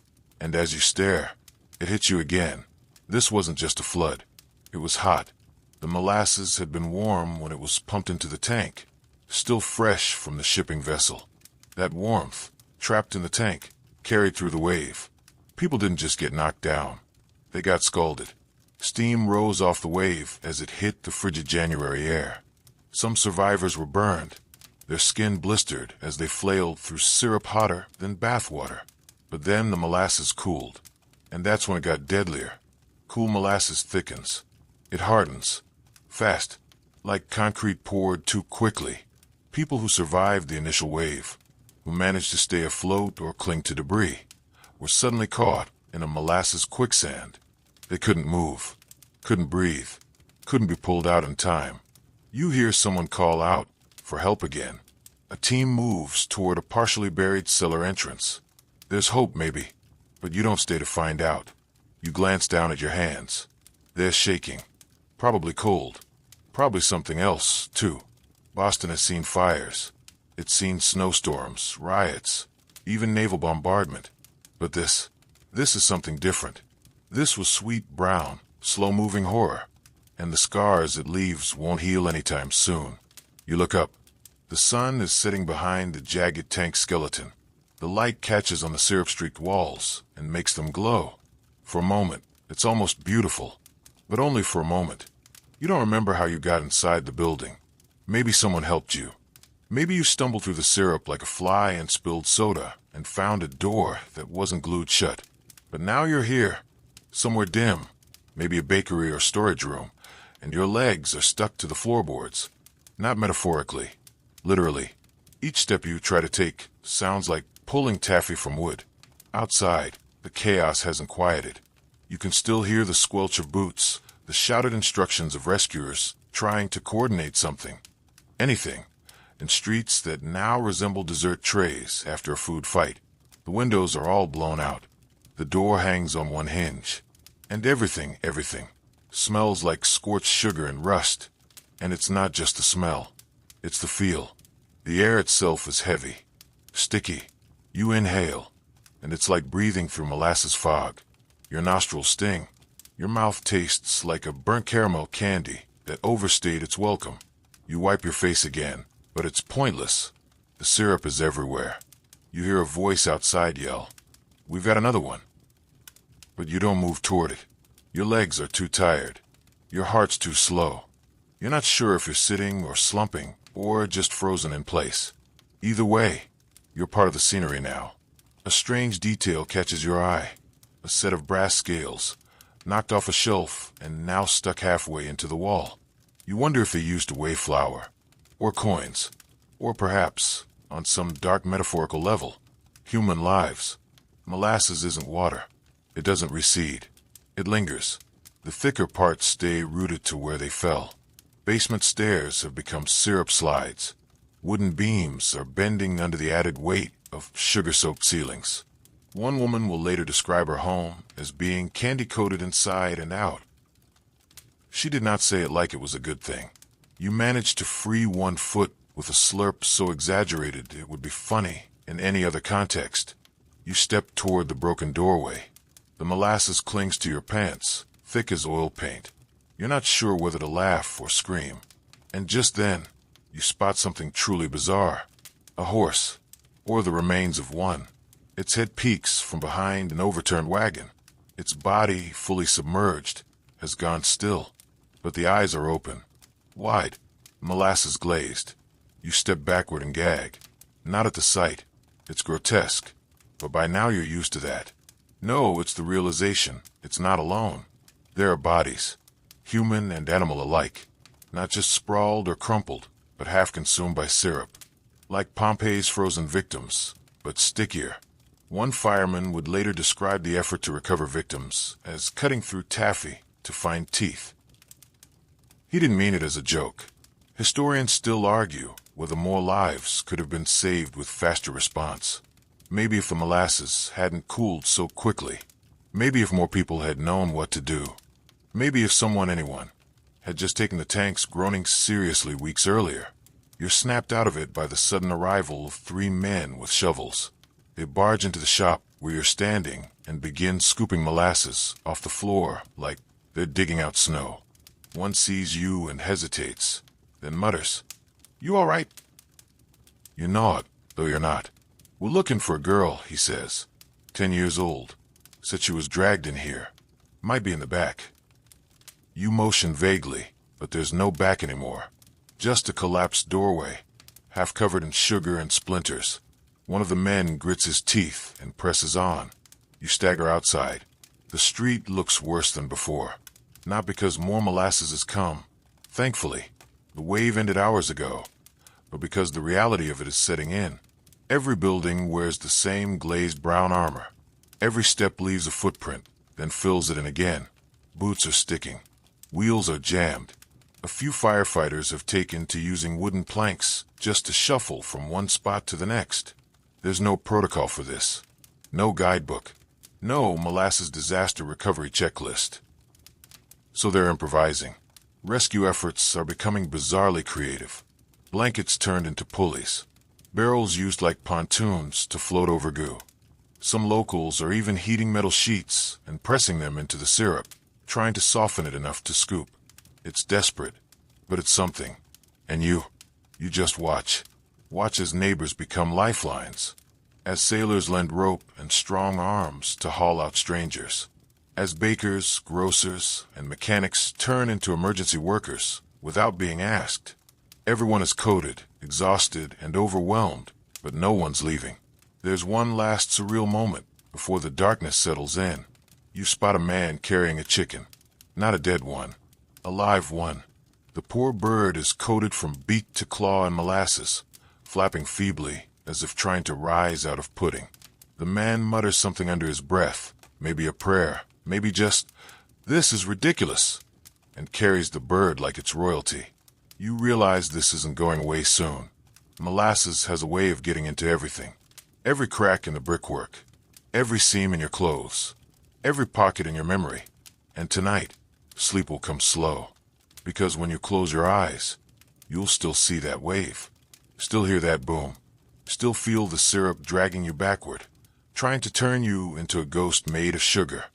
And as you stare, it hits you again. This wasn't just a flood. It was hot. The molasses had been warm when it was pumped into the tank, still fresh from the shipping vessel. That warmth, trapped in the tank, carried through the wave. People didn't just get knocked down. They got scalded. Steam rose off the wave as it hit the frigid January air. Some survivors were burned. Their skin blistered as they flailed through syrup hotter than bath water. But then the molasses cooled. And that's when it got deadlier. Cool molasses thickens. It hardens. Fast. Like concrete poured too quickly. People who survived the initial wave, who managed to stay afloat or cling to debris, were suddenly caught in a molasses quicksand. They couldn't move, couldn't breathe, couldn't be pulled out in time. You hear someone call out for help again. A team moves toward a partially buried cellar entrance. There's hope, maybe, but you don't stay to find out. You glance down at your hands. They're shaking, probably cold, probably something else, too. Boston has seen fires. It's seen snowstorms, riots, even naval bombardment. But this is something different. This was sweet brown, slow-moving horror, and the scars it leaves won't heal anytime soon. You look up. The sun is sitting behind the jagged tank skeleton. The light catches on the syrup-streaked walls and makes them glow. For a moment, it's almost beautiful, but only for a moment. You don't remember how you got inside the building. Maybe someone helped you. Maybe you stumbled through the syrup like a fly and spilled soda and found a door that wasn't glued shut. But now you're here, somewhere dim, maybe a bakery or storage room, and your legs are stuck to the floorboards. Not metaphorically, literally. Each step you try to take sounds like pulling taffy from wood. Outside, the chaos hasn't quieted. You can still hear the squelch of boots, the shouted instructions of rescuers trying to coordinate something, anything, in streets that now resemble dessert trays after a food fight. The windows are all blown out. The door hangs on one hinge. And everything, smells like scorched sugar and rust. And it's not just the smell. It's the feel. The air itself is heavy, sticky. You inhale, and it's like breathing through molasses fog. Your nostrils sting. Your mouth tastes like a burnt caramel candy that overstayed its welcome. You wipe your face again, but it's pointless. The syrup is everywhere. You hear a voice outside yell, "We've got another one." But you don't move toward it. Your legs are too tired. Your heart's too slow. You're not sure if you're sitting or slumping or just frozen in place. Either way, you're part of the scenery now. A strange detail catches your eye. A set of brass scales, knocked off a shelf and now stuck halfway into the wall. You wonder if they used to weigh flour, or coins, or perhaps, on some dark metaphorical level, human lives. Molasses isn't water. It doesn't recede. It lingers. The thicker parts stay rooted to where they fell. Basement stairs have become syrup slides. Wooden beams are bending under the added weight of sugar-soaked ceilings. One woman will later describe her home as being candy-coated inside and out. She did not say it like it was a good thing. You managed to free one foot with a slurp so exaggerated it would be funny in any other context. You step toward the broken doorway. The molasses clings to your pants, thick as oil paint. You're not sure whether to laugh or scream. And just then, you spot something truly bizarre. A horse, or the remains of one. Its head peeks from behind an overturned wagon. Its body, fully submerged, has gone still. But the eyes are open, wide, molasses glazed. You step backward and gag. Not at the sight. It's grotesque. But by now you're used to that. No, it's the realization. It's not alone. There are bodies, human and animal alike. Not just sprawled or crumpled, but half consumed by syrup. Like Pompeii's frozen victims, but stickier. One fireman would later describe the effort to recover victims as cutting through taffy to find teeth. He didn't mean it as a joke. Historians still argue whether more lives could have been saved with faster response. Maybe if the molasses hadn't cooled so quickly. Maybe if more people had known what to do. Maybe if anyone, had just taken the tanks groaning seriously weeks earlier. You're snapped out of it by the sudden arrival of 3 men with shovels. They barge into the shop where you're standing and begin scooping molasses off the floor like they're digging out snow. One sees you and hesitates, then mutters, "You all right?" You nod, though you're not. "We're looking for a girl," he says. 10 years old. Said she was dragged in here. Might be in the back. You motion vaguely, but there's no back anymore. Just a collapsed doorway, half covered in sugar and splinters. One of the men grits his teeth and presses on. You stagger outside. The street looks worse than before. Not because more molasses has come. Thankfully, the wave ended hours ago. But because the reality of it is setting in. Every building wears the same glazed brown armor. Every step leaves a footprint, then fills it in again. Boots are sticking. Wheels are jammed. A few firefighters have taken to using wooden planks just to shuffle from one spot to the next. There's no protocol for this. No guidebook. No molasses disaster recovery checklist. So they're improvising. Rescue efforts are becoming bizarrely creative. Blankets turned into pulleys. Barrels used like pontoons to float over goo. Some locals are even heating metal sheets and pressing them into the syrup, trying to soften it enough to scoop. It's desperate, but it's something. And you just watch. Watch as neighbors become lifelines. As sailors lend rope and strong arms to haul out strangers. As bakers, grocers, and mechanics turn into emergency workers without being asked. Everyone is coated, exhausted, and overwhelmed, but no one's leaving. There's one last surreal moment before the darkness settles in. You spot a man carrying a chicken. Not a dead one. A live one. The poor bird is coated from beak to claw in molasses, flapping feebly as if trying to rise out of pudding. The man mutters something under his breath, maybe a prayer, maybe just, "This is ridiculous," and carries the bird like it's royalty. You realize this isn't going away soon. Molasses has a way of getting into everything. Every crack in the brickwork, every seam in your clothes, every pocket in your memory. And tonight, sleep will come slow. Because when you close your eyes, you'll still see that wave, still hear that boom, still feel the syrup dragging you backward, trying to turn you into a ghost made of sugar.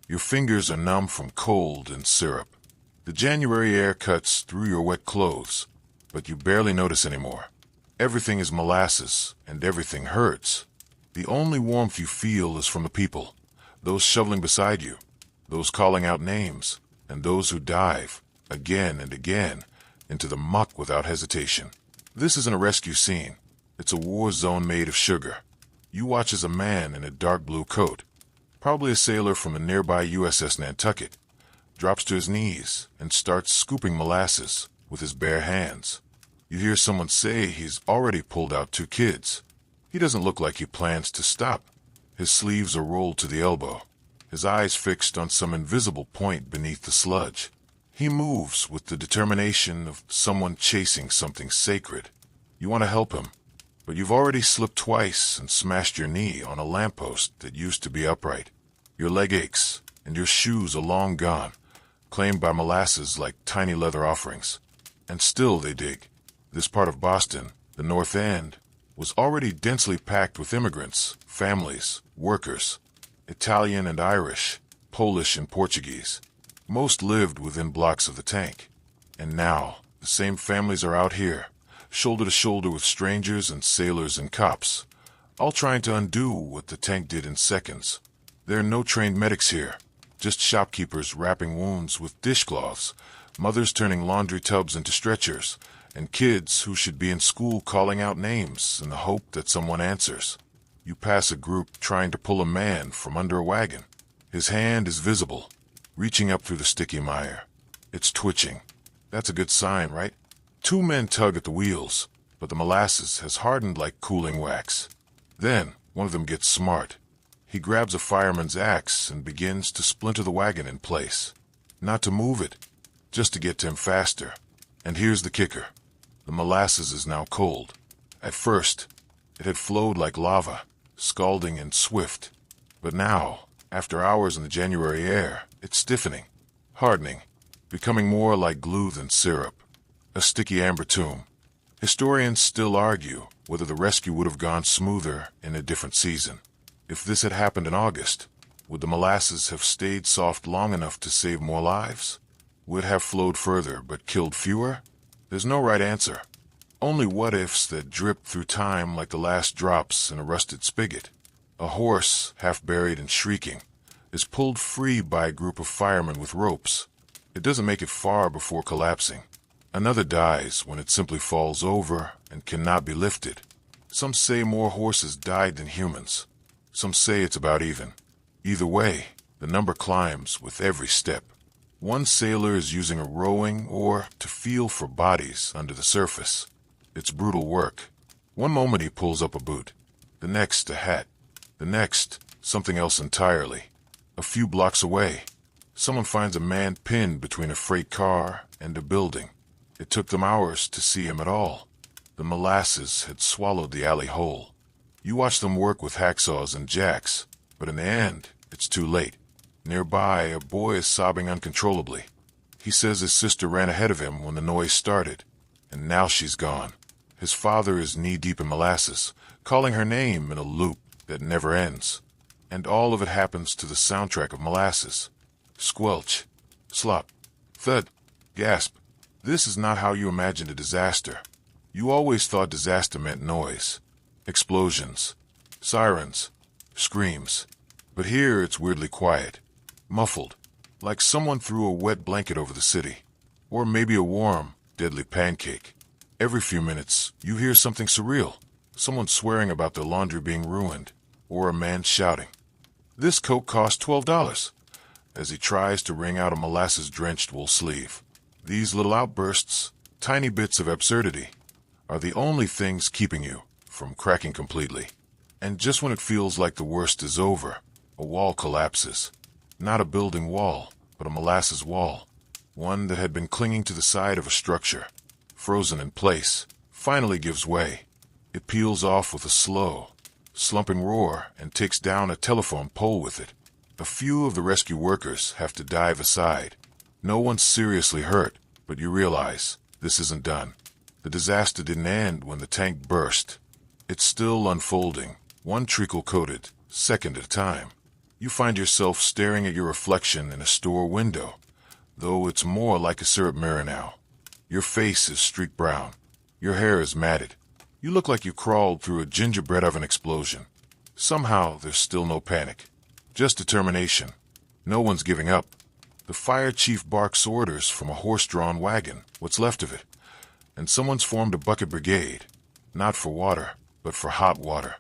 Your fingers are numb from cold and syrup. The January air cuts through your wet clothes, but you barely notice anymore. Everything is molasses, and everything hurts. The only warmth you feel is from the people, those shoveling beside you, those calling out names, and those who dive, again and again, into the muck without hesitation. This isn't a rescue scene. It's a war zone made of sugar. You watch as a man in a dark blue coat, probably a sailor from the nearby USS Nantucket, drops to his knees and starts scooping molasses with his bare hands. You hear someone say he's already pulled out 2 kids. He doesn't look like he plans to stop. His sleeves are rolled to the elbow, his eyes fixed on some invisible point beneath the sludge. He moves with the determination of someone chasing something sacred. You want to help him, but you've already slipped twice and smashed your knee on a lamppost that used to be upright. Your leg aches, and your shoes are long gone, claimed by molasses like tiny leather offerings. And still they dig. This part of Boston, the North End, was already densely packed with immigrants, families, workers, Italian and Irish, Polish and Portuguese. Most lived within blocks of the tank. And now, the same families are out here, shoulder to shoulder with strangers and sailors and cops, all trying to undo what the tank did in seconds. There are no trained medics here, just shopkeepers wrapping wounds with dishcloths, mothers turning laundry tubs into stretchers, and kids who should be in school calling out names in the hope that someone answers. You pass a group trying to pull a man from under a wagon. His hand is visible, reaching up through the sticky mire. It's twitching. That's a good sign, right? 2 men tug at the wheels, but the molasses has hardened like cooling wax. Then, one of them gets smart. He grabs a fireman's axe and begins to splinter the wagon in place. Not to move it, just to get to him faster. And here's the kicker. The molasses is now cold. At first, it had flowed like lava, scalding and swift. But now, after hours in the January air, it's stiffening, hardening, becoming more like glue than syrup. A sticky amber tomb. Historians still argue whether the rescue would have gone smoother in a different season. If this had happened in August, would the molasses have stayed soft long enough to save more lives? Would it have flowed further but killed fewer? There's no right answer. Only what-ifs that drip through time like the last drops in a rusted spigot. A horse, half buried and shrieking, is pulled free by a group of firemen with ropes. It doesn't make it far before collapsing. Another dies when it simply falls over and cannot be lifted. Some say more horses died than humans. Some say it's about even. Either way, the number climbs with every step. One sailor is using a rowing oar to feel for bodies under the surface. It's brutal work. One moment he pulls up a boot, the next a hat, the next something else entirely. A few blocks away, someone finds a man pinned between a freight car and a building. It took them hours to see him at all. The molasses had swallowed the alley whole. You watch them work with hacksaws and jacks, but in the end, it's too late. Nearby, a boy is sobbing uncontrollably. He says his sister ran ahead of him when the noise started, and now she's gone. His father is knee-deep in molasses, calling her name in a loop that never ends. And all of it happens to the soundtrack of molasses. Squelch, slop, thud, gasp. This is not how you imagined a disaster. You always thought disaster meant noise, explosions, sirens, screams. But here it's weirdly quiet, muffled, like someone threw a wet blanket over the city. Or maybe a warm, deadly pancake. Every few minutes, you hear something surreal. Someone swearing about their laundry being ruined, or a man shouting, "This coat cost $12," as he tries to wring out a molasses-drenched wool sleeve. These little outbursts, tiny bits of absurdity, are the only things keeping you from cracking completely. And just when it feels like the worst is over, a wall collapses. Not a building wall, but a molasses wall. One that had been clinging to the side of a structure, frozen in place, finally gives way. It peels off with a slow, slumping roar and takes down a telephone pole with it. A few of the rescue workers have to dive aside. No one's seriously hurt, but you realize this isn't done. The disaster didn't end when the tank burst. It's still unfolding, one treacle-coated, second at a time. You find yourself staring at your reflection in a store window, though it's more like a syrup mirror now. Your face is streaked brown. Your hair is matted. You look like you crawled through a gingerbread oven explosion. Somehow, there's still no panic. Just determination. No one's giving up. The fire chief barks orders from a horse-drawn wagon, what's left of it. And someone's formed a bucket brigade. Not for water, but for hot water.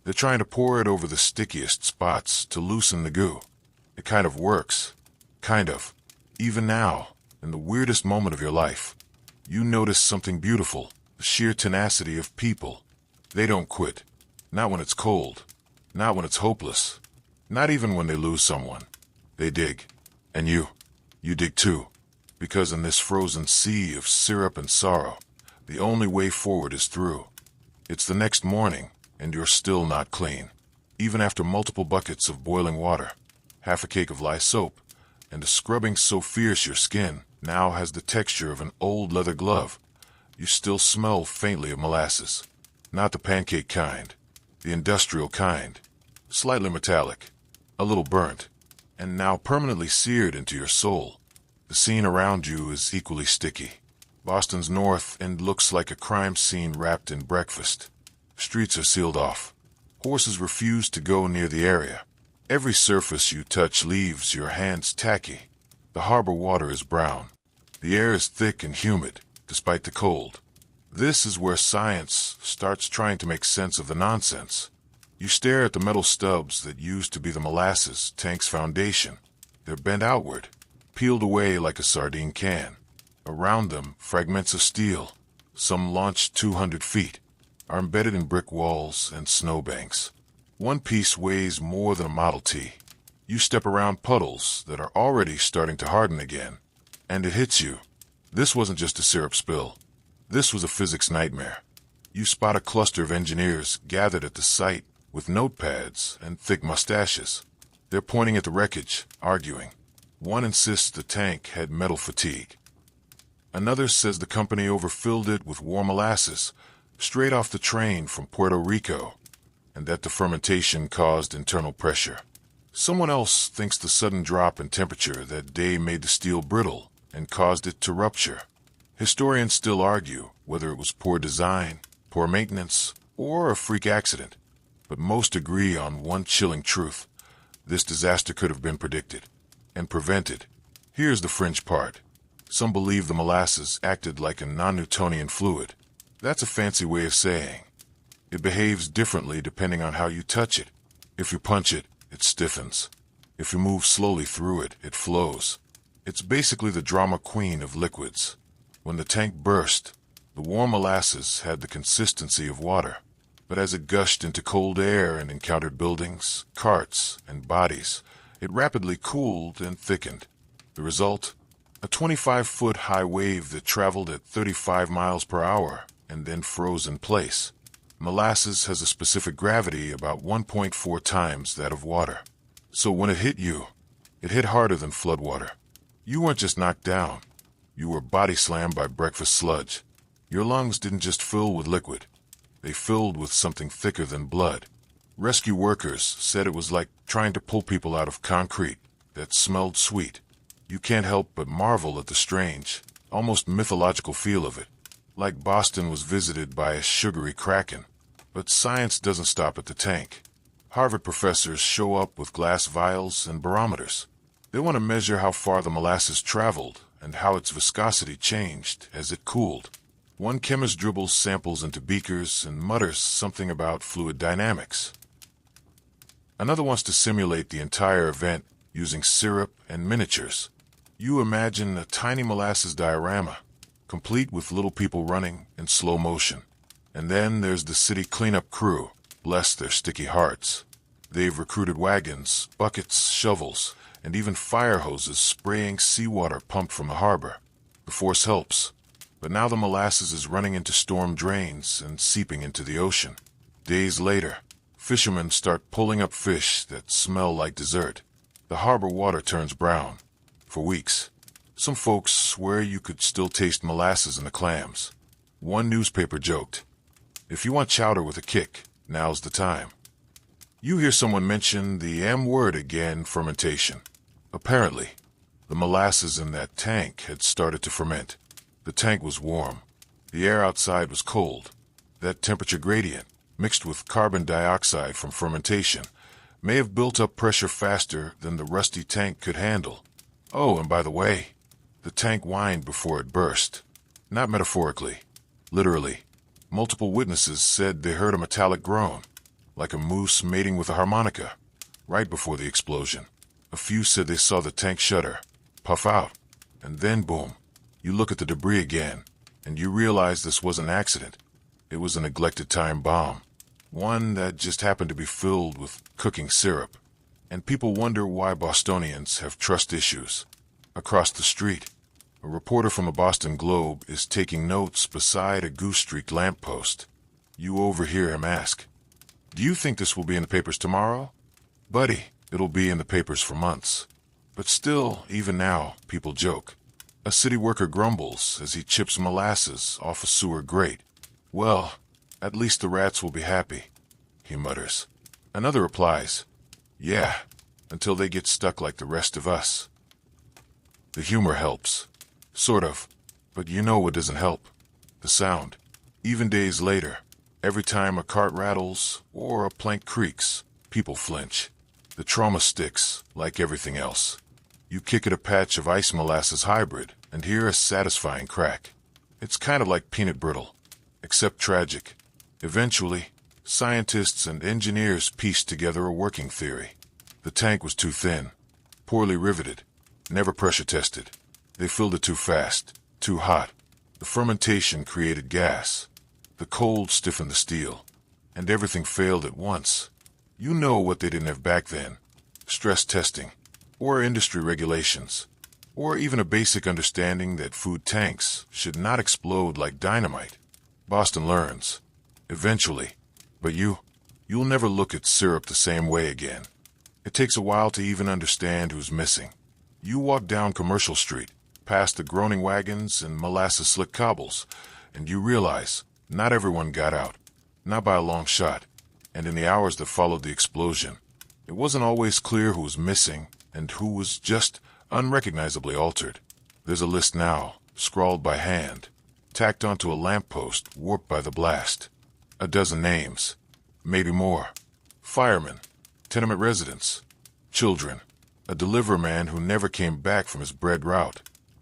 They're trying to pour it over the stickiest spots to loosen the goo. It kind of works. Kind of. Even now, in the weirdest moment of your life, you notice something beautiful, the sheer tenacity of people. They don't quit. Not when it's cold. Not when it's hopeless. Not even when they lose someone. They dig. And you dig too. Because in this frozen sea of syrup and sorrow, the only way forward is through. It's the next morning, and you're still not clean. Even after multiple buckets of boiling water, half a cake of lye soap, and a scrubbing so fierce your skin now has the texture of an old leather glove, you still smell faintly of molasses. Not the pancake kind, the industrial kind. Slightly metallic, a little burnt, and now permanently seared into your soul. The scene around you is equally sticky. Boston's north end looks like a crime scene wrapped in breakfast. Streets are sealed off. Horses refuse to go near the area. Every surface you touch leaves your hands tacky. The harbor water is brown. The air is thick and humid, despite the cold. This is where science starts trying to make sense of the nonsense. You stare at the metal stubs that used to be the molasses tank's foundation. They're bent outward, peeled away like a sardine can. Around them, fragments of steel, some launched 200 feet, are embedded in brick walls and snowbanks. One piece weighs more than a Model T. You step around puddles that are already starting to harden again, and it hits you. This wasn't just a syrup spill. This was a physics nightmare. You spot a cluster of engineers gathered at the site with notepads and thick mustaches. They're pointing at the wreckage, arguing. One insists the tank had metal fatigue. Another says the company overfilled it with warm molasses, straight off the train from Puerto Rico, and that the fermentation caused internal pressure. Someone else thinks the sudden drop in temperature that day made the steel brittle and caused it to rupture. Historians still argue whether it was poor design, poor maintenance, or a freak accident. But most agree on one chilling truth. This disaster could have been predicted and prevented. Here's the fringe part. Some believe the molasses acted like a non-Newtonian fluid. That's a fancy way of saying it behaves differently depending on how you touch it. If you punch it, it stiffens. If you move slowly through it, it flows. It's basically the drama queen of liquids. When the tank burst, the warm molasses had the consistency of water. But as it gushed into cold air and encountered buildings, carts, and bodies, it rapidly cooled and thickened. The result? A 25-foot high wave that traveled at 35 miles per hour and then froze in place. Molasses has a specific gravity about 1.4 times that of water. So when it hit you, it hit harder than floodwater. You weren't just knocked down. You were body slammed by breakfast sludge. Your lungs didn't just fill with liquid. They filled with something thicker than blood. Rescue workers said it was like trying to pull people out of concrete that smelled sweet. You can't help but marvel at the strange, almost mythological feel of it. Like Boston was visited by a sugary kraken. But science doesn't stop at the tank. Harvard professors show up with glass vials and barometers. They want to measure how far the molasses traveled and how its viscosity changed as it cooled. One chemist dribbles samples into beakers and mutters something about fluid dynamics. Another wants to simulate the entire event using syrup and miniatures. You imagine a tiny molasses diorama, complete with little people running in slow motion. And then there's the city cleanup crew, bless their sticky hearts. They've recruited wagons, buckets, shovels, and even fire hoses spraying seawater pumped from the harbor. The force helps, but now the molasses is running into storm drains and seeping into the ocean. Days later, fishermen start pulling up fish that smell like dessert. The harbor water turns brown. For weeks, some folks swear you could still taste molasses in the clams. One newspaper joked, "If you want chowder with a kick, now's the time." You hear someone mention the M word again, fermentation. Apparently, the molasses in that tank had started to ferment. The tank was warm. The air outside was cold. That temperature gradient, mixed with carbon dioxide from fermentation, may have built up pressure faster than the rusty tank could handle. Oh, and by the way, the tank whined before it burst. Not metaphorically, literally. Multiple witnesses said they heard a metallic groan, like a moose mating with a harmonica, right before the explosion. A few said they saw the tank shudder, puff out, and then boom. You look at the debris again, and you realize this was an accident. It was a neglected time bomb, one that just happened to be filled with cooking syrup. And people wonder why Bostonians have trust issues. Across the street, a reporter from the Boston Globe is taking notes beside a goose-streaked lamppost. You overhear him ask, "Do you think this will be in the papers tomorrow?" "Buddy, it'll be in the papers for months." But still, even now, people joke. A city worker grumbles as he chips molasses off a sewer grate. "Well, at least the rats will be happy," he mutters. Another replies, "Yeah, until they get stuck like the rest of us." The humor helps. Sort of. But you know what doesn't help? The sound. Even days later, every time a cart rattles or a plank creaks, people flinch. The trauma sticks, like everything else. You kick at a patch of ice molasses hybrid and hear a satisfying crack. It's kind of like peanut brittle, except tragic. Eventually, scientists and engineers pieced together a working theory. The tank was too thin, poorly riveted, never pressure tested. They filled it too fast, too hot. The fermentation created gas. The cold stiffened the steel. And everything failed at once. You know what they didn't have back then. Stress testing, or industry regulations, or even a basic understanding that food tanks should not explode like dynamite. Boston learns. Eventually. But you'll never look at syrup the same way again. It takes a while to even understand who's missing. You walk down Commercial Street, past the groaning wagons and molasses-slick cobbles, and you realize not everyone got out, not by a long shot. And in the hours that followed the explosion, it wasn't always clear who was missing and who was just unrecognizably altered. There's a list now, scrawled by hand, tacked onto a lamppost warped by the blast. A dozen names, maybe more. Firemen, tenement residents, children, a delivery man who never came back from his bread route,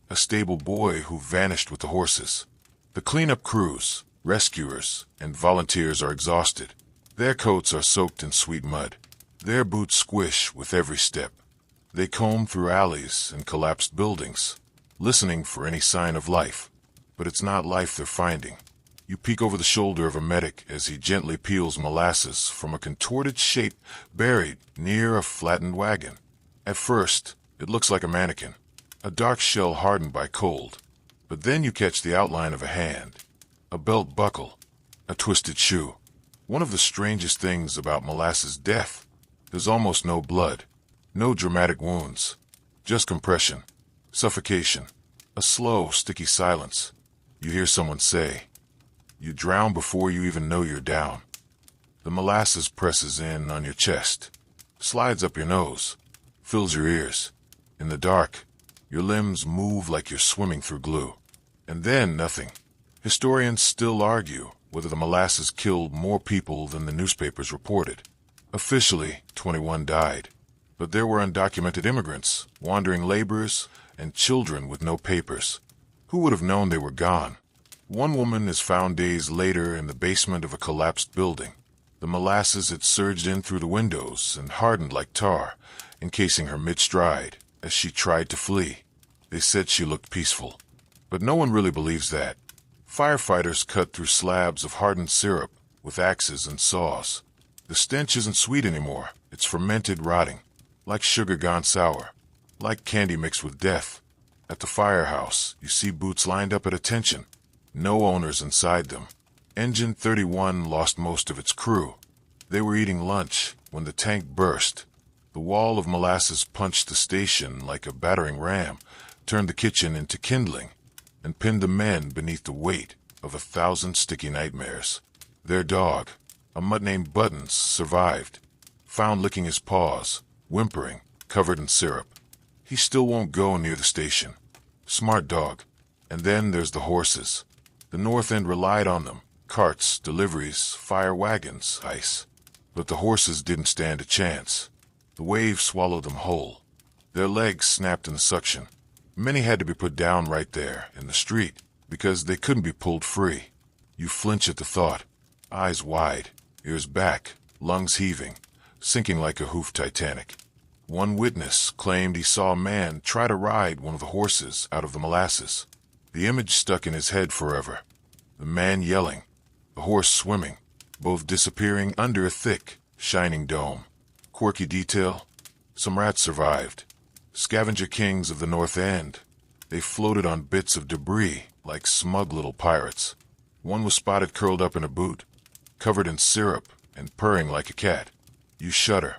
a stable boy who vanished with the horses. The cleanup crews, rescuers, and volunteers are exhausted. Their coats are soaked in sweet mud. Their boots squish with every step. They comb through alleys and collapsed buildings, listening for any sign of life. But it's not life they're finding. You peek over the shoulder of a medic as he gently peels molasses from a contorted shape buried near a flattened wagon. At first, it looks like a mannequin, a dark shell hardened by cold. But then you catch the outline of a hand, a belt buckle, a twisted shoe. One of the strangest things about molasses death, there's almost no blood, no dramatic wounds, just compression, suffocation, a slow, sticky silence. You hear someone say, "You drown before you even know you're down." The molasses presses in on your chest, slides up your nose, fills your ears. In the dark, your limbs move like you're swimming through glue. And then nothing. Historians still argue whether the molasses killed more people than the newspapers reported. Officially, 21 died. But there were undocumented immigrants, wandering laborers, and children with no papers. Who would have known they were gone? One woman is found days later in the basement of a collapsed building. The molasses had surged in through the windows and hardened like tar, encasing her mid-stride as she tried to flee. They said she looked peaceful. But no one really believes that. Firefighters cut through slabs of hardened syrup with axes and saws. The stench isn't sweet anymore. It's fermented, rotting. Like sugar gone sour. Like candy mixed with death. At the firehouse, you see boots lined up at attention. No owners inside them. Engine 31 lost most of its crew. They were eating lunch when the tank burst. The wall of molasses punched the station like a battering ram, turned the kitchen into kindling, and pinned the men beneath the weight of 1,000 sticky nightmares. Their dog, a mutt named Buttons, survived, found licking his paws, whimpering, covered in syrup. He still won't go near the station. Smart dog. And then there's the horses. The North End relied on them. Carts, deliveries, fire wagons, ice. But the horses didn't stand a chance. The wave swallowed them whole. Their legs snapped in the suction. Many had to be put down right there, in the street, because they couldn't be pulled free. You flinch at the thought. Eyes wide, ears back, lungs heaving, sinking like a hoofed Titanic. One witness claimed he saw a man try to ride one of the horses out of the molasses. The image stuck in his head forever. The man yelling, the horse swimming, both disappearing under a thick, shining dome. Quirky detail. Some rats survived. Scavenger kings of the North End. They floated on bits of debris like smug little pirates. One was spotted curled up in a boot, covered in syrup and purring like a cat. You shudder.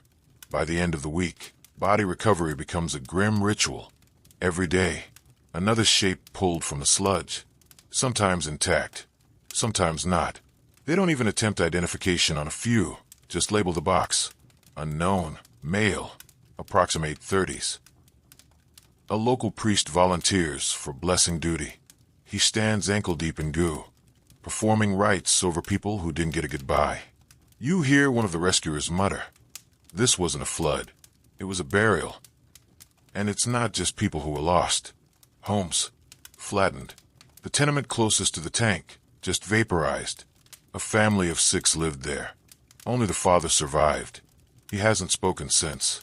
By the end of the week, body recovery becomes a grim ritual. Every day, another shape pulled from the sludge. Sometimes intact, sometimes not. They don't even attempt identification on a few, just label the box. Unknown, male, approximate 30s. A local priest volunteers for blessing duty. He stands ankle-deep in goo, performing rites over people who didn't get a goodbye. You hear one of the rescuers mutter, "This wasn't a flood. It was a burial." And it's not just people who were lost. Homes, flattened. The tenement closest to the tank, just vaporized. A family of 6 lived there. Only the father survived. He hasn't spoken since.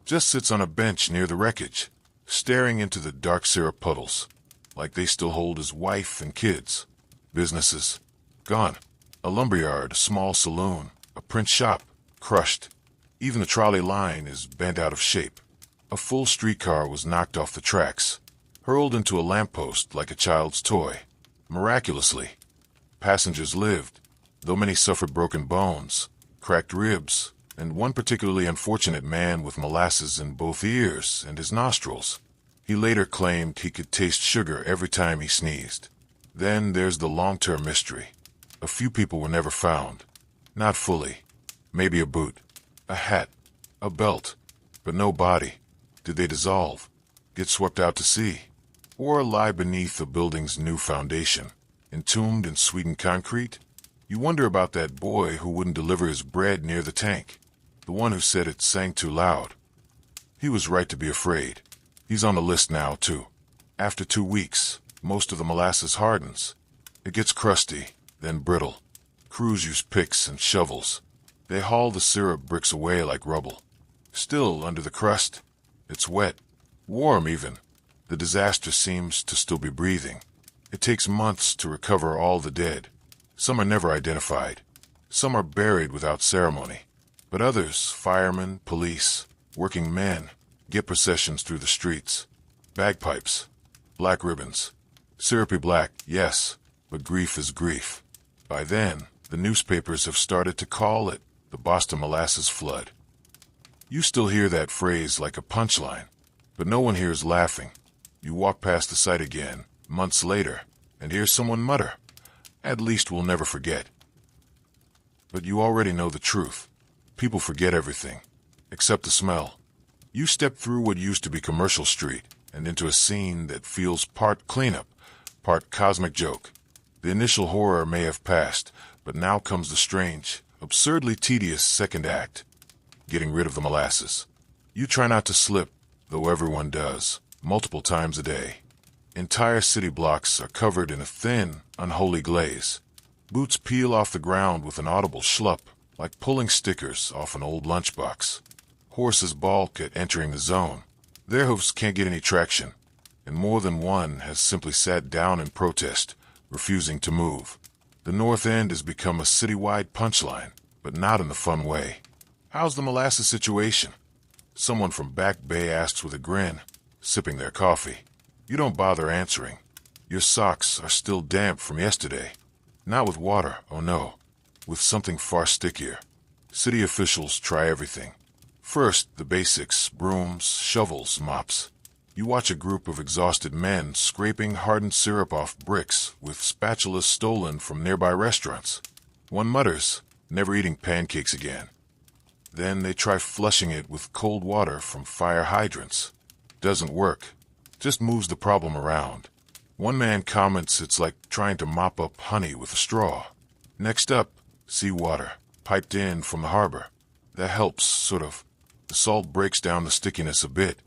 Just sits on a bench near the wreckage, staring into the dark syrup puddles, like they still hold his wife and kids. Businesses, gone. A lumberyard, a small saloon, a print shop, crushed. Even the trolley line is bent out of shape. A full streetcar was knocked off the tracks, hurled into a lamppost like a child's toy. Miraculously, passengers lived, though many suffered broken bones, cracked ribs, and one particularly unfortunate man with molasses in both ears and his nostrils. He later claimed he could taste sugar every time he sneezed. Then there's the long-term mystery. A few people were never found. Not fully. Maybe a boot, a hat, a belt, but no body. Did they dissolve, get swept out to sea, or lie beneath a building's new foundation, entombed in sweetened concrete? You wonder about that boy who wouldn't deliver his bread near the tank, the one who said it sang too loud. He was right to be afraid. He's on the list now, too. After 2 weeks, most of the molasses hardens. It gets crusty, then brittle. Crews use picks and shovels. They haul the syrup bricks away like rubble. Still, under the crust, it's wet, warm even. The disaster seems to still be breathing. It takes months to recover all the dead. Some are never identified. Some are buried without ceremony. But others, firemen, police, working men, get processions through the streets. Bagpipes, black ribbons. Syrupy black, yes, but grief is grief. By then, the newspapers have started to call it the Boston Molasses Flood. You still hear that phrase like a punchline, but no one here is laughing. You walk past the site again, months later, and hear someone mutter, "At least we'll never forget." But you already know the truth. People forget everything, except the smell. You step through what used to be Commercial Street and into a scene that feels part cleanup, part cosmic joke. The initial horror may have passed, but now comes the strange, absurdly tedious second act, getting rid of the molasses. You try not to slip, though everyone does, multiple times a day. Entire city blocks are covered in a thin, unholy glaze. Boots peel off the ground with an audible schlup, like pulling stickers off an old lunchbox. Horses balk at entering the zone. Their hoofs can't get any traction. and more than one has simply sat down in protest, refusing to move. The North End has become a citywide punchline, but not in the fun way. "How's the Molasses situation?" Someone from Back Bay asks with a grin, sipping their coffee. You don't bother answering. Your socks are still damp from yesterday. Not with water, oh no. With something far stickier. City officials try everything. First, the basics: brooms, shovels, mops. You watch a group of exhausted men scraping hardened syrup off bricks with spatulas stolen from nearby restaurants. One mutters, "Never eating pancakes again." Then they try flushing it with cold water from fire hydrants. Doesn't work. Just moves the problem around. One man comments it's like trying to mop up honey with a straw. Next up, seawater, piped in from the harbor. That helps, sort of. The salt breaks down the stickiness a bit.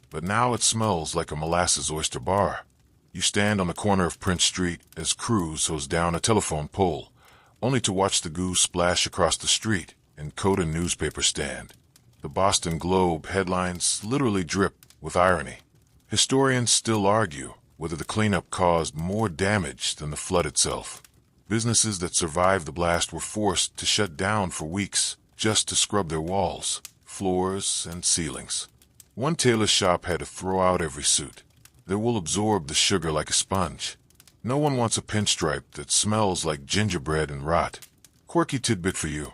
But now it smells like a molasses oyster bar. You stand on the corner of Prince Street as crews hose down a telephone pole, only to watch the goo splash across the street and coat a newspaper stand. The Boston Globe headlines literally drip with irony. Historians still argue whether the cleanup caused more damage than the flood itself. Businesses that survived the blast were forced to shut down for weeks just to scrub their walls, floors, and ceilings. One tailor shop had to throw out every suit. Their wool absorbed the sugar like a sponge. No one wants a pinstripe that smells like gingerbread and rot. Quirky tidbit for you.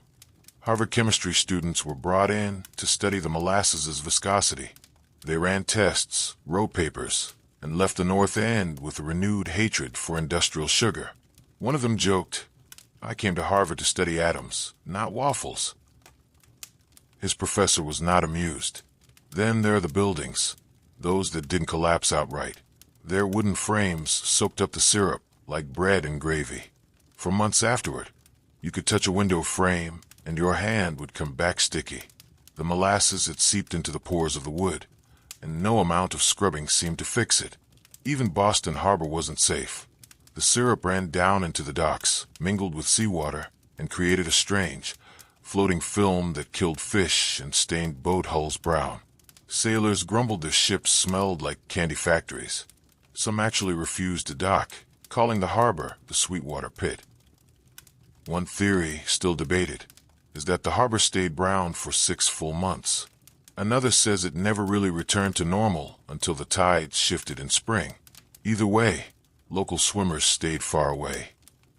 Harvard chemistry students were brought in to study the molasses' viscosity. They ran tests, wrote papers, and left the North End with a renewed hatred for industrial sugar. One of them joked, "I came to Harvard to study atoms, not waffles." His professor was not amused. Then there are the buildings, those that didn't collapse outright. Their wooden frames soaked up the syrup like bread and gravy. For months afterward, you could touch a window frame and your hand would come back sticky. The molasses had seeped into the pores of the wood, and no amount of scrubbing seemed to fix it. Even Boston Harbor wasn't safe. The syrup ran down into the docks, mingled with seawater, and created a strange, floating film that killed fish and stained boat hulls brown. Sailors grumbled their ships smelled like candy factories. Some actually refused to dock, calling the harbor the Sweetwater Pit. One theory, still debated, is that the harbor stayed brown for 6 full months. Another says it never really returned to normal until the tides shifted in spring. Either way, local swimmers stayed far away.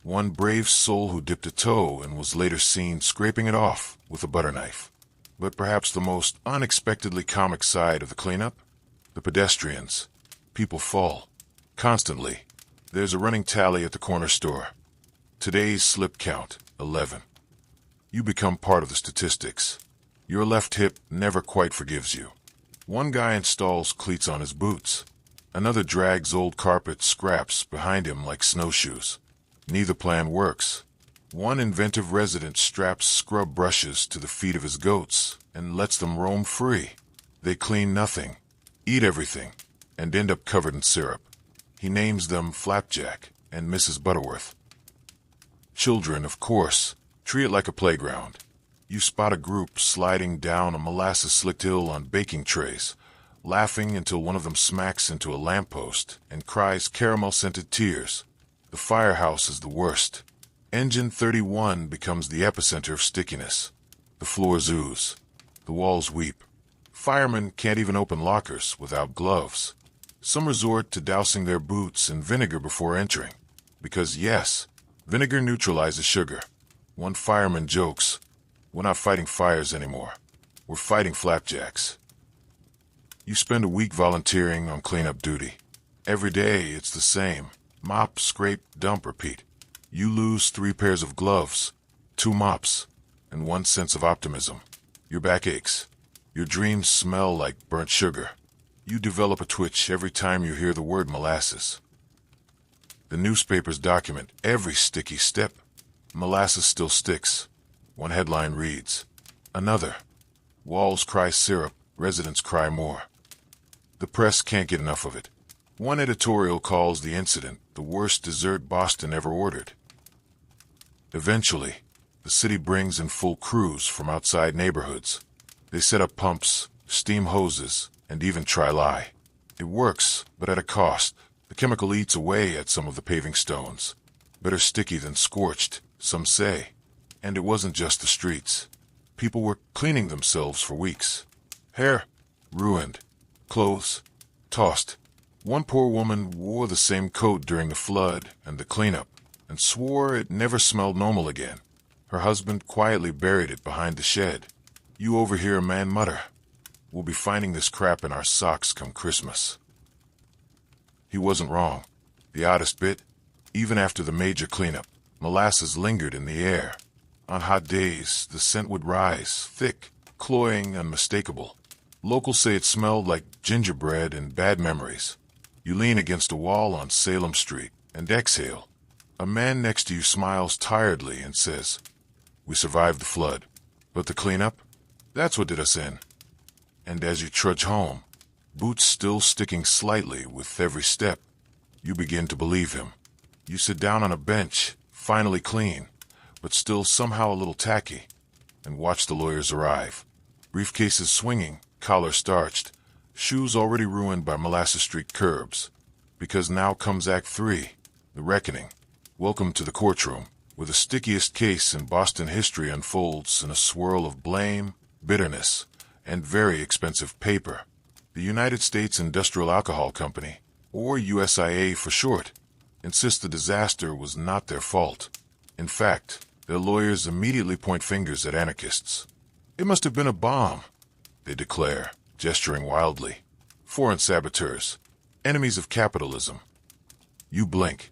One brave soul who dipped a toe and was later seen scraping it off with a butter knife. But perhaps the most unexpectedly comic side of the cleanup? The pedestrians. People fall. Constantly. There's a running tally at the corner store. Today's slip count, 11. You become part of the statistics. Your left hip never quite forgives you. One guy installs cleats on his boots. Another drags old carpet scraps behind him like snowshoes. Neither plan works. One inventive resident straps scrub brushes to the feet of his goats and lets them roam free. They clean nothing, eat everything, and end up covered in syrup. He names them Flapjack and Mrs. Butterworth. Children, of course, treat it like a playground. You spot a group sliding down a molasses-slicked hill on baking trays, laughing until one of them smacks into a lamppost and cries caramel-scented tears. The firehouse is the worst. Engine 31 becomes the epicenter of stickiness. The floors ooze. The walls weep. Firemen can't even open lockers without gloves. Some resort to dousing their boots in vinegar before entering. Because yes, vinegar neutralizes sugar. One fireman jokes, "We're not fighting fires anymore. We're fighting flapjacks." You spend a week volunteering on cleanup duty. Every day it's the same. Mop, scrape, dump, repeat. You lose 3 pairs of gloves, 2 mops, and 1 sense of optimism. Your back aches. Your dreams smell like burnt sugar. You develop a twitch every time you hear the word molasses. The newspapers document every sticky step. Molasses still sticks. One headline reads, "Another. Walls cry syrup, residents cry more." The press can't get enough of it. One editorial calls the incident the worst dessert Boston ever ordered. Eventually, the city brings in full crews from outside neighborhoods. They set up pumps, steam hoses, and even try lye. It works, but at a cost. The chemical eats away at some of the paving stones. Better sticky than scorched, some say. And it wasn't just the streets. People were cleaning themselves for weeks. Hair, ruined. Clothes, tossed. One poor woman wore the same coat during the flood and the cleanup, and swore it never smelled normal again. Her husband quietly buried it behind the shed. You overhear a man mutter, "We'll be finding this crap in our socks come Christmas." He wasn't wrong. The oddest bit, even after the major cleanup, molasses lingered in the air. On hot days, the scent would rise, thick, cloying, unmistakable. Locals say it smelled like gingerbread and bad memories. You lean against a wall on Salem Street and exhale. A man next to you smiles tiredly and says, "We survived the flood, but the cleanup? That's what did us in." And as you trudge home, boots still sticking slightly with every step, you begin to believe him. You sit down on a bench, finally clean, but still somehow a little tacky, and watch the lawyers arrive. Briefcases swinging, collar starched, shoes already ruined by Molasses Street curbs. Because now comes Act 3, the reckoning. Welcome to the courtroom, where the stickiest case in Boston history unfolds in a swirl of blame, bitterness, and very expensive paper. The United States Industrial Alcohol Company, or USIA for short, insists the disaster was not their fault. In fact, their lawyers immediately point fingers at anarchists. "It must have been a bomb," they declare, gesturing wildly. "Foreign saboteurs, enemies of capitalism." You blink.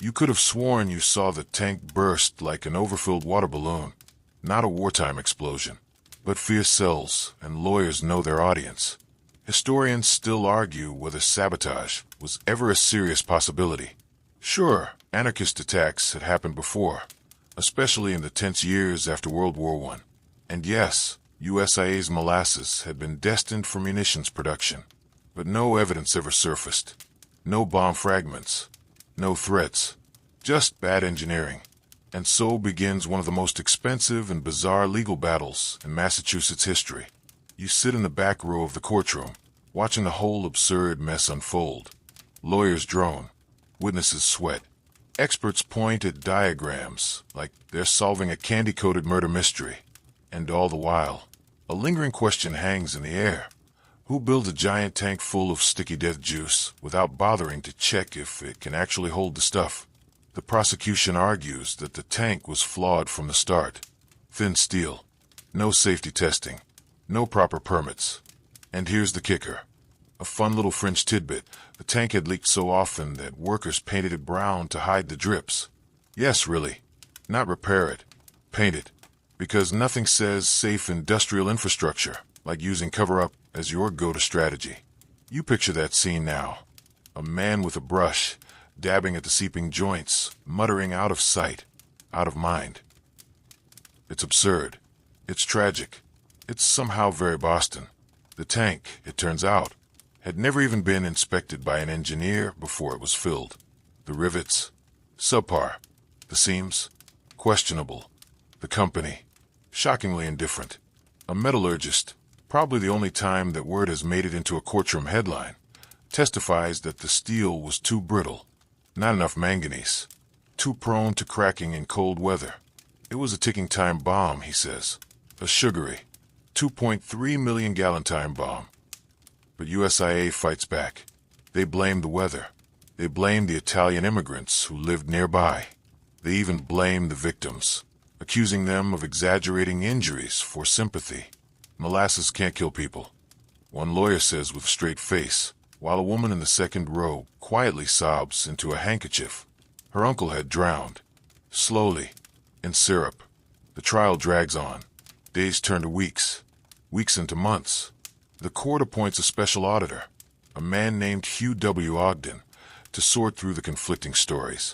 You could have sworn you saw the tank burst like an overfilled water balloon. Not a wartime explosion, but fear sells, and lawyers know their audience. Historians still argue whether sabotage was ever a serious possibility. Sure, anarchist attacks had happened before, especially in the tense years after World War I. And yes, USIA's molasses had been destined for munitions production, but no evidence ever surfaced. No bomb fragments, no threats, just bad engineering. And so begins one of the most expensive and bizarre legal battles in Massachusetts history. You sit in the back row of the courtroom, watching the whole absurd mess unfold. Lawyers drone, witnesses sweat. Experts point at diagrams like they're solving a candy-coated murder mystery. And all the while, a lingering question hangs in the air. Who builds a giant tank full of sticky death juice without bothering to check if it can actually hold the stuff? The prosecution argues that the tank was flawed from the start. Thin steel, no safety testing, no proper permits. And here's the kicker. A fun little fringe tidbit. The tank had leaked so often that workers painted it brown to hide the drips. Yes, really. Not repair it. Paint it. Because nothing says safe industrial infrastructure like using cover-up as your go-to strategy. You picture that scene now. A man with a brush, dabbing at the seeping joints, muttering out of sight, out of mind. It's absurd. It's tragic. It's somehow very Boston. The tank, it turns out, had never even been inspected by an engineer before it was filled. The rivets, subpar. The seams, questionable. The company, shockingly indifferent. A metallurgist, probably the only time that word has made it into a courtroom headline, testifies that the steel was too brittle, not enough manganese, too prone to cracking in cold weather. It was a ticking time bomb, he says. A sugary, 2.3 million gallon time bomb. But USIA fights back. They blame the weather. They blame the Italian immigrants who lived nearby. They even blame the victims, accusing them of exaggerating injuries for sympathy. Molasses can't kill people, one lawyer says with a straight face, while a woman in the second row quietly sobs into a handkerchief. Her uncle had drowned. Slowly, in syrup. The trial drags on. Days turn to weeks. Weeks into months. The court appoints a special auditor, a man named Hugh W. Ogden, to sort through the conflicting stories.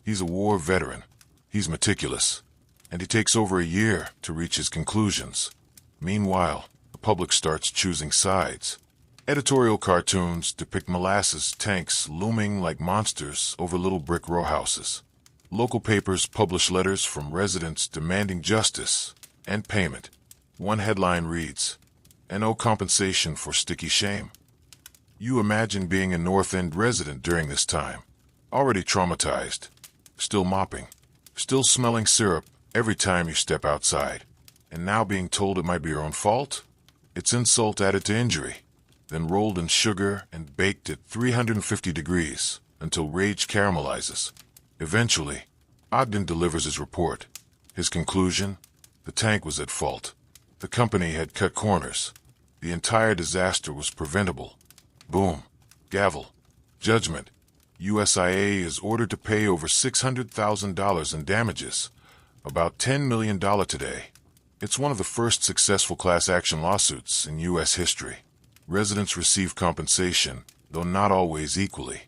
He's a war veteran. He's meticulous. And he takes over a year to reach his conclusions. Meanwhile, the public starts choosing sides. Editorial cartoons depict molasses tanks looming like monsters over little brick row houses. Local papers publish letters from residents demanding justice and payment. One headline reads, "And no compensation for sticky shame." You imagine being a North End resident during this time, already traumatized, still mopping, still smelling syrup every time you step outside, and now being told it might be your own fault? It's insult added to injury, then rolled in sugar and baked at 350 degrees until rage caramelizes. Eventually, Ogden delivers his report. His conclusion? The tank was at fault. The company had cut corners. The entire disaster was preventable. Boom. Gavel. Judgment. USIA is ordered to pay over $600,000 in damages, about $10 million today. It's one of the first successful class action lawsuits in U.S. history. Residents receive compensation, though not always equally.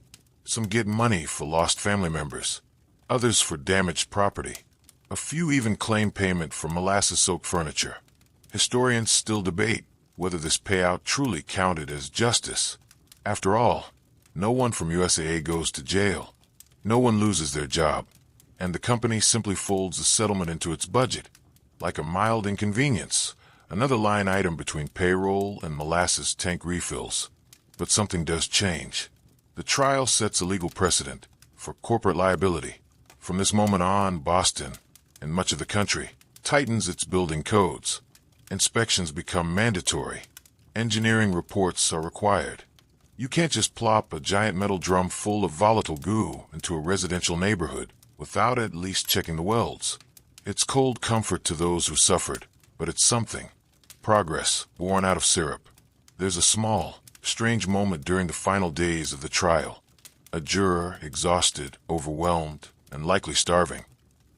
Some get money for lost family members, others for damaged property. A few even claim payment for molasses-soaked furniture. Historians still debate whether this payout truly counted as justice. After all, no one from USAA goes to jail. No one loses their job, and the company simply folds the settlement into its budget, like a mild inconvenience, another line item between payroll and molasses tank refills. But something does change. The trial sets a legal precedent for corporate liability. From this moment on, Boston, and much of the country, tightens its building codes. Inspections become mandatory. Engineering reports are required. You can't just plop a giant metal drum full of volatile goo into a residential neighborhood without at least checking the welds. It's cold comfort to those who suffered, but it's something. Progress, born out of syrup. There's a small, strange moment during the final days of the trial. A juror, exhausted, overwhelmed, and likely starving,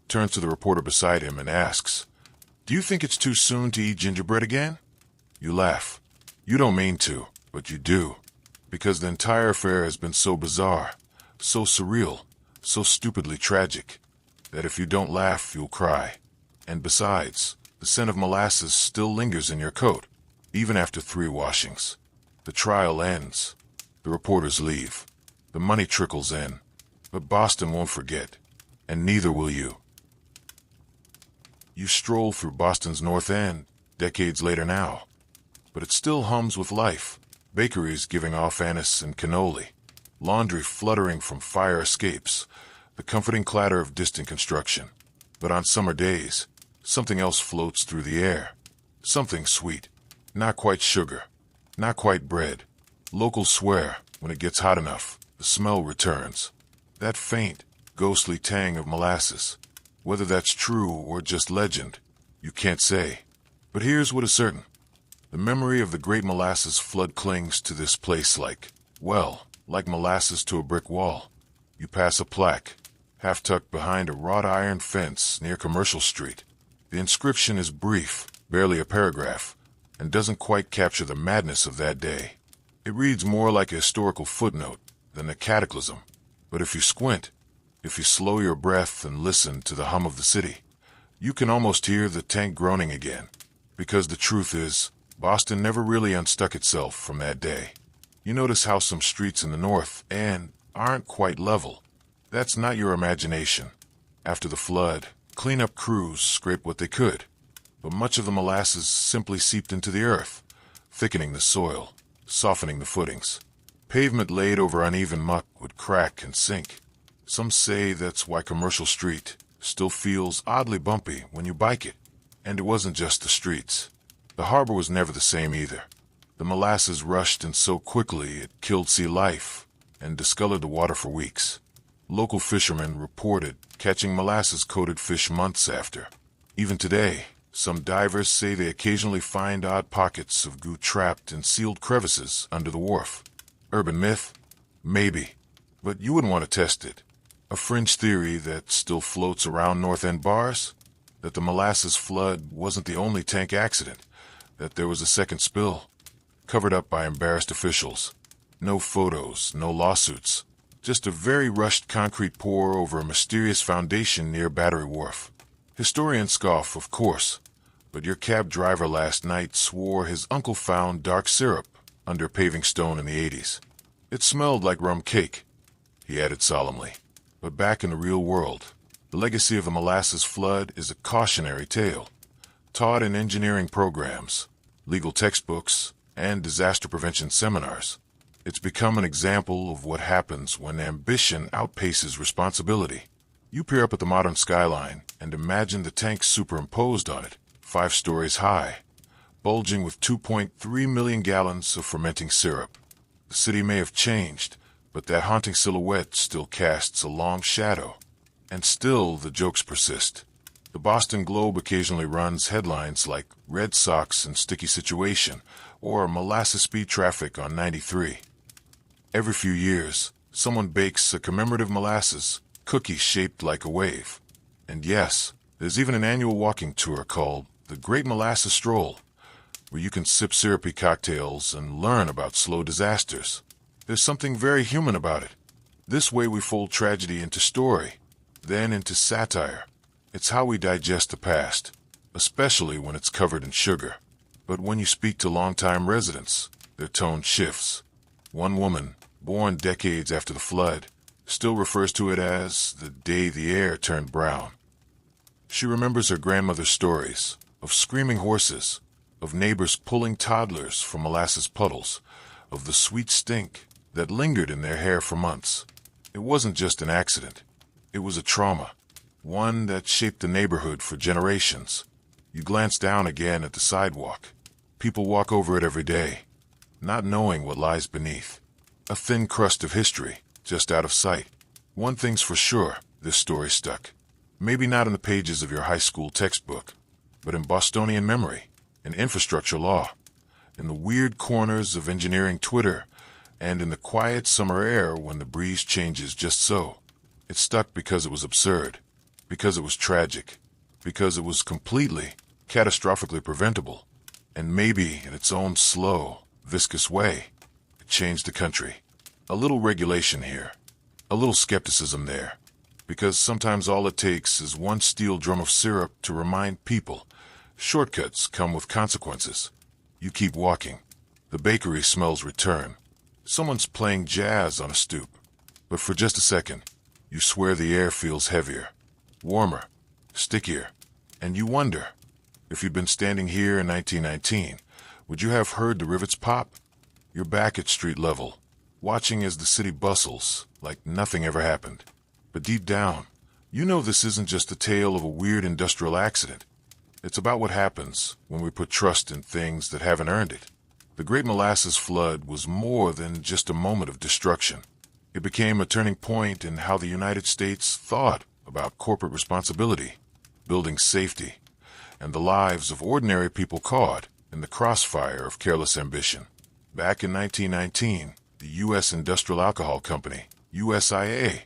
turns to the reporter beside him and asks, "Do you think it's too soon to eat gingerbread again?" You laugh. You don't mean to, but you do. Because the entire affair has been so bizarre, so surreal, so stupidly tragic, that if you don't laugh, you'll cry. And besides, the scent of molasses still lingers in your coat, even after 3 washings. The trial ends. The reporters leave. The money trickles in. But Boston won't forget, and neither will you. You stroll through Boston's North End, decades later now. But it still hums with life. Bakeries giving off anise and cannoli. Laundry fluttering from fire escapes. The comforting clatter of distant construction. But on summer days, something else floats through the air. Something sweet. Not quite sugar. Not quite bread. Locals swear, when it gets hot enough, the smell returns. That faint, ghostly tang of molasses. Whether that's true or just legend, you can't say. But here's what is certain. The memory of the great molasses flood clings to this place like molasses to a brick wall. You pass a plaque, half tucked behind a wrought iron fence near Commercial Street. The inscription is brief, barely a paragraph, and doesn't quite capture the madness of that day. It reads more like a historical footnote than a cataclysm. But if you squint, if you slow your breath and listen to the hum of the city, you can almost hear the tank groaning again. Because the truth is, Boston never really unstuck itself from that day. You notice how some streets in the North End aren't quite level. That's not your imagination. After the flood, cleanup crews scraped what they could, but much of the molasses simply seeped into the earth, thickening the soil, softening the footings. Pavement laid over uneven muck would crack and sink. Some say that's why Commercial Street still feels oddly bumpy when you bike it. And it wasn't just the streets. The harbor was never the same either. The molasses rushed in so quickly it killed sea life and discolored the water for weeks. Local fishermen reported catching molasses-coated fish months after. Even today, some divers say they occasionally find odd pockets of goo trapped in sealed crevices under the wharf. Urban myth? Maybe. But you wouldn't want to test it. A fringe theory that still floats around North End bars? That the molasses flood wasn't the only tank accident. That there was a second spill, covered up by embarrassed officials. No photos, no lawsuits. Just a very rushed concrete pour over a mysterious foundation near Battery Wharf. Historians scoff, of course, but your cab driver last night swore his uncle found dark syrup under a paving stone in the 80s. It smelled like rum cake, he added solemnly. But back in the real world, the legacy of the molasses flood is a cautionary tale, taught in engineering programs, legal textbooks, and disaster prevention seminars. It's become an example of what happens when ambition outpaces responsibility. You peer up at the modern skyline and imagine the tank superimposed on it, 5 stories high, bulging with 2.3 million gallons of fermenting syrup. The city may have changed, but that haunting silhouette still casts a long shadow. And still the jokes persist. The Boston Globe occasionally runs headlines like Red Sox in sticky situation or Molasses speed traffic on 93. Every few years, someone bakes a commemorative molasses cookie shaped like a wave. And yes, there's even an annual walking tour called the Great Molasses Stroll, where you can sip syrupy cocktails and learn about slow disasters. There's something very human about it. This way we fold tragedy into story, then into satire. It's how we digest the past, especially when it's covered in sugar. But when you speak to longtime residents, their tone shifts. One woman, born decades after the flood, still refers to it as the day the air turned brown. She remembers her grandmother's stories of screaming horses, of neighbors pulling toddlers from molasses puddles, of the sweet stink that lingered in their hair for months. It wasn't just an accident. It was a trauma, one that shaped the neighborhood for generations. You glance down again at the sidewalk. People walk over it every day, not knowing what lies beneath. A thin crust of history, just out of sight. One thing's for sure, this story stuck. Maybe not in the pages of your high school textbook, but in Bostonian memory, in infrastructure law, in the weird corners of engineering Twitter, and in the quiet summer air when the breeze changes just so. It stuck because it was absurd, because it was tragic, because it was completely, catastrophically preventable, and maybe in its own slow, viscous way, it changed the country. A little regulation here, a little skepticism there, because sometimes all it takes is one steel drum of syrup to remind people shortcuts come with consequences. You keep walking. The bakery smells return. Someone's playing jazz on a stoop. But for just a second, you swear the air feels heavier, warmer, stickier, and you wonder, if you'd been standing here in 1919, would you have heard the rivets pop? You're back at street level, watching as the city bustles like nothing ever happened. But deep down, you know this isn't just a tale of a weird industrial accident. It's about what happens when we put trust in things that haven't earned it. The Great Molasses Flood was more than just a moment of destruction. It became a turning point in how the United States thought about corporate responsibility, building safety, and the lives of ordinary people caught in the crossfire of careless ambition. Back in 1919, the U.S. Industrial Alcohol Company, USIA,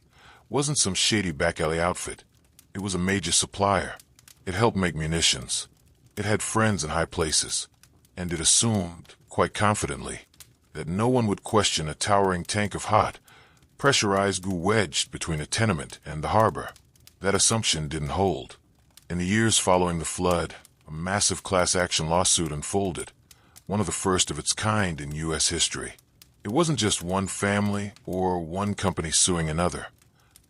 wasn't some shady back-alley outfit. It was a major supplier. It helped make munitions. It had friends in high places. And it assumed, quite confidently, that no one would question a towering tank of hot, pressurized goo wedged between a tenement and the harbor. That assumption didn't hold. In the years following the flood, a massive class action lawsuit unfolded, one of the first of its kind in U.S. history. It wasn't just one family or one company suing another.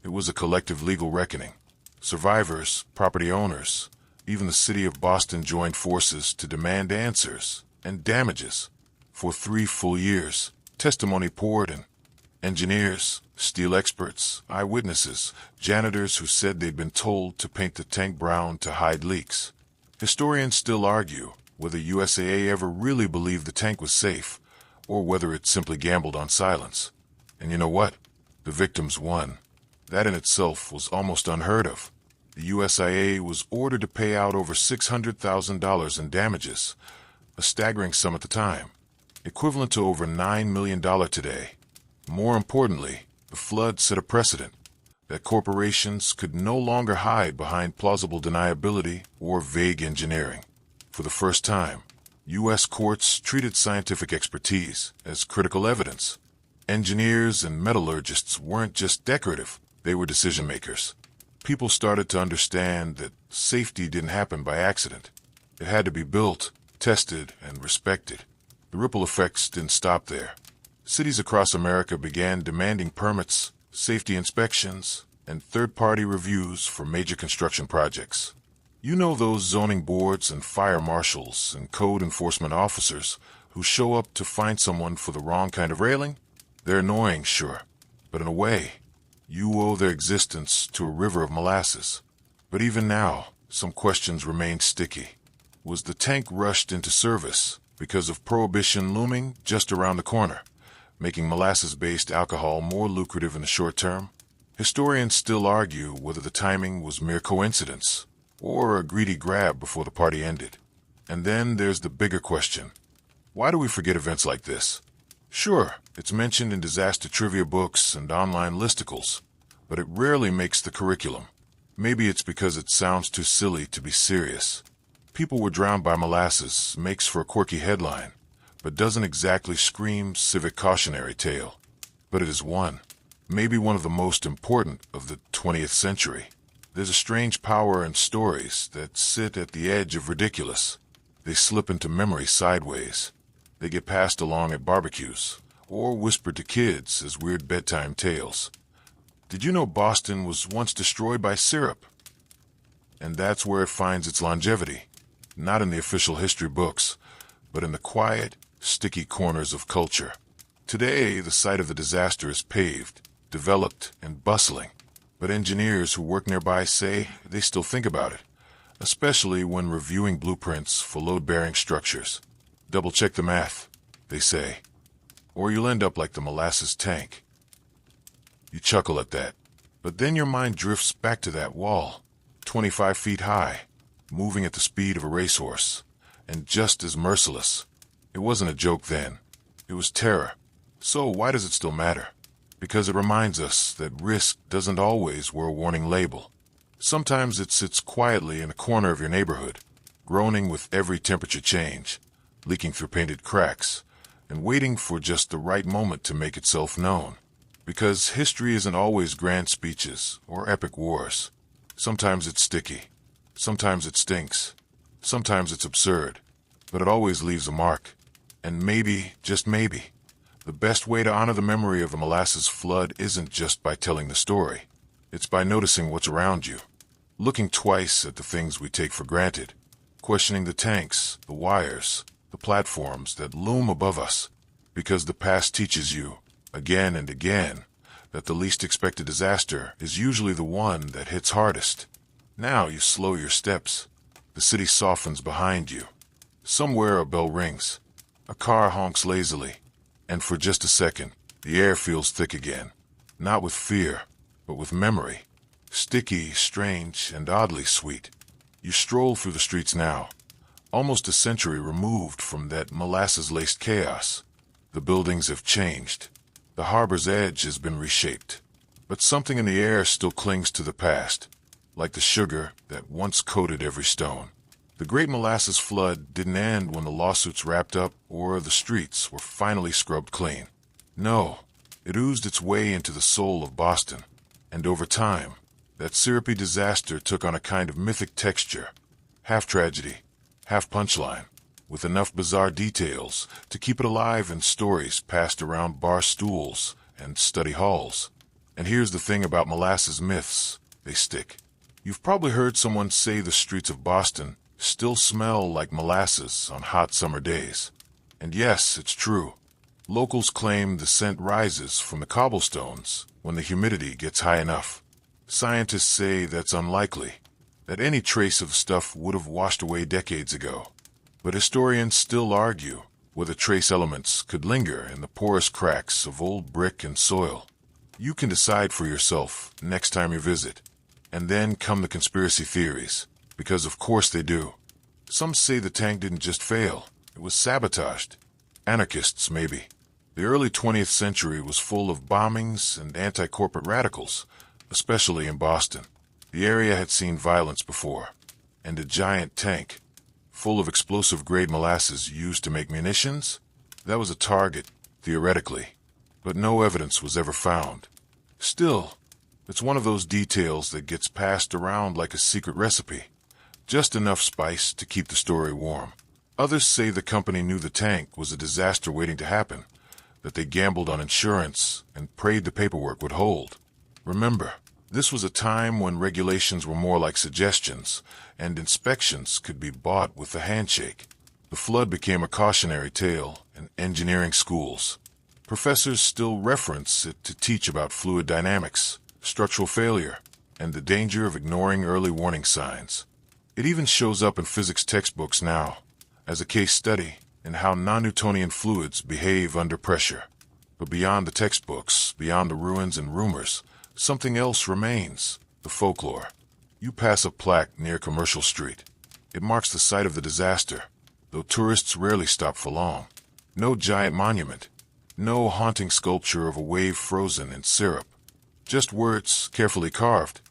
It was a collective legal reckoning. Survivors, property owners, even the city of Boston joined forces to demand answers and damages. For 3 full years, testimony poured in. Engineers, steel experts, eyewitnesses, janitors who said they'd been told to paint the tank brown to hide leaks. Historians still argue whether USAA ever really believed the tank was safe, or whether it simply gambled on silence. And you know what? The victims won. That in itself was almost unheard of. The USIA was ordered to pay out over $600,000 in damages, a staggering sum at the time, equivalent to over $9 million today. More importantly, the flood set a precedent that corporations could no longer hide behind plausible deniability or vague engineering. For the first time, U.S. courts treated scientific expertise as critical evidence. Engineers and metallurgists weren't just decorative, they were decision makers. People started to understand that safety didn't happen by accident. It had to be built, tested, and respected. The ripple effects didn't stop there. Cities across America began demanding permits, safety inspections, and third-party reviews for major construction projects. You know those zoning boards and fire marshals and code enforcement officers who show up to find someone for the wrong kind of railing? They're annoying, sure, but in a way, you owe their existence to a river of molasses. But even now, some questions remain sticky. Was the tank rushed into service because of prohibition looming just around the corner, making molasses-based alcohol more lucrative in the short term? Historians still argue whether the timing was mere coincidence or a greedy grab before the party ended. And then there's the bigger question. Why do we forget events like this? Sure, it's mentioned in disaster trivia books and online listicles, but it rarely makes the curriculum. Maybe it's because it sounds too silly to be serious. People were drowned by molasses makes for a quirky headline, but doesn't exactly scream civic cautionary tale. But it is one, maybe one of the most important of the 20th century. There's a strange power in stories that sit at the edge of ridiculous. They slip into memory sideways. They get passed along at barbecues, or whispered to kids as weird bedtime tales. Did you know Boston was once destroyed by syrup? And that's where it finds its longevity. Not in the official history books, but in the quiet, sticky corners of culture. Today, the site of the disaster is paved, developed, and bustling. But engineers who work nearby say they still think about it, especially when reviewing blueprints for load-bearing structures. Double-check the math, they say, or you'll end up like the molasses tank. You chuckle at that, but then your mind drifts back to that wall, 25 feet high, moving at the speed of a racehorse, and just as merciless. It wasn't a joke then. It was terror. So why does it still matter? Because it reminds us that risk doesn't always wear a warning label. Sometimes it sits quietly in a corner of your neighborhood, groaning with every temperature change, leaking through painted cracks, and waiting for just the right moment to make itself known. Because history isn't always grand speeches or epic wars. Sometimes it's sticky. Sometimes it stinks. Sometimes it's absurd. But it always leaves a mark. And maybe, just maybe, the best way to honor the memory of the molasses flood isn't just by telling the story. It's by noticing what's around you. Looking twice at the things we take for granted. Questioning the tanks, the wires, the platforms that loom above us. Because the past teaches you, again and again, that the least expected disaster is usually the one that hits hardest. Now you slow your steps. The city softens behind you. Somewhere a bell rings. A car honks lazily. And for just a second, the air feels thick again. Not with fear, but with memory. Sticky, strange, and oddly sweet. You stroll through the streets now, almost a century removed from that molasses-laced chaos. The buildings have changed. The harbor's edge has been reshaped. But something in the air still clings to the past, like the sugar that once coated every stone. The Great Molasses Flood didn't end when the lawsuits wrapped up or the streets were finally scrubbed clean. No, it oozed its way into the soul of Boston. And over time, that syrupy disaster took on a kind of mythic texture, half tragedy, half punchline, with enough bizarre details to keep it alive in stories passed around bar stools and study halls. And here's the thing about molasses myths, they stick. You've probably heard someone say the streets of Boston still smell like molasses on hot summer days. And yes, it's true. Locals claim the scent rises from the cobblestones when the humidity gets high enough. Scientists say that's unlikely, that any trace of stuff would have washed away decades ago. But historians still argue whether trace elements could linger in the porous cracks of old brick and soil. You can decide for yourself next time you visit. And then come the conspiracy theories. Because of course they do. Some say the tank didn't just fail, it was sabotaged. Anarchists, maybe. The early 20th century was full of bombings and anti-corporate radicals, especially in Boston. The area had seen violence before, and a giant tank, full of explosive-grade molasses used to make munitions, that was a target, theoretically, but no evidence was ever found. Still, it's one of those details that gets passed around like a secret recipe. Just enough spice to keep the story warm. Others say the company knew the tank was a disaster waiting to happen, that they gambled on insurance and prayed the paperwork would hold. Remember, this was a time when regulations were more like suggestions, and inspections could be bought with a handshake. The flood became a cautionary tale in engineering schools. Professors still reference it to teach about fluid dynamics, structural failure, and the danger of ignoring early warning signs. It even shows up in physics textbooks now, as a case study in how non-Newtonian fluids behave under pressure. But beyond the textbooks, beyond the ruins and rumors, something else remains: the folklore. You pass a plaque near Commercial Street. It marks the site of the disaster, though tourists rarely stop for long. No giant monument, no haunting sculpture of a wave frozen in syrup. Just words carefully carved.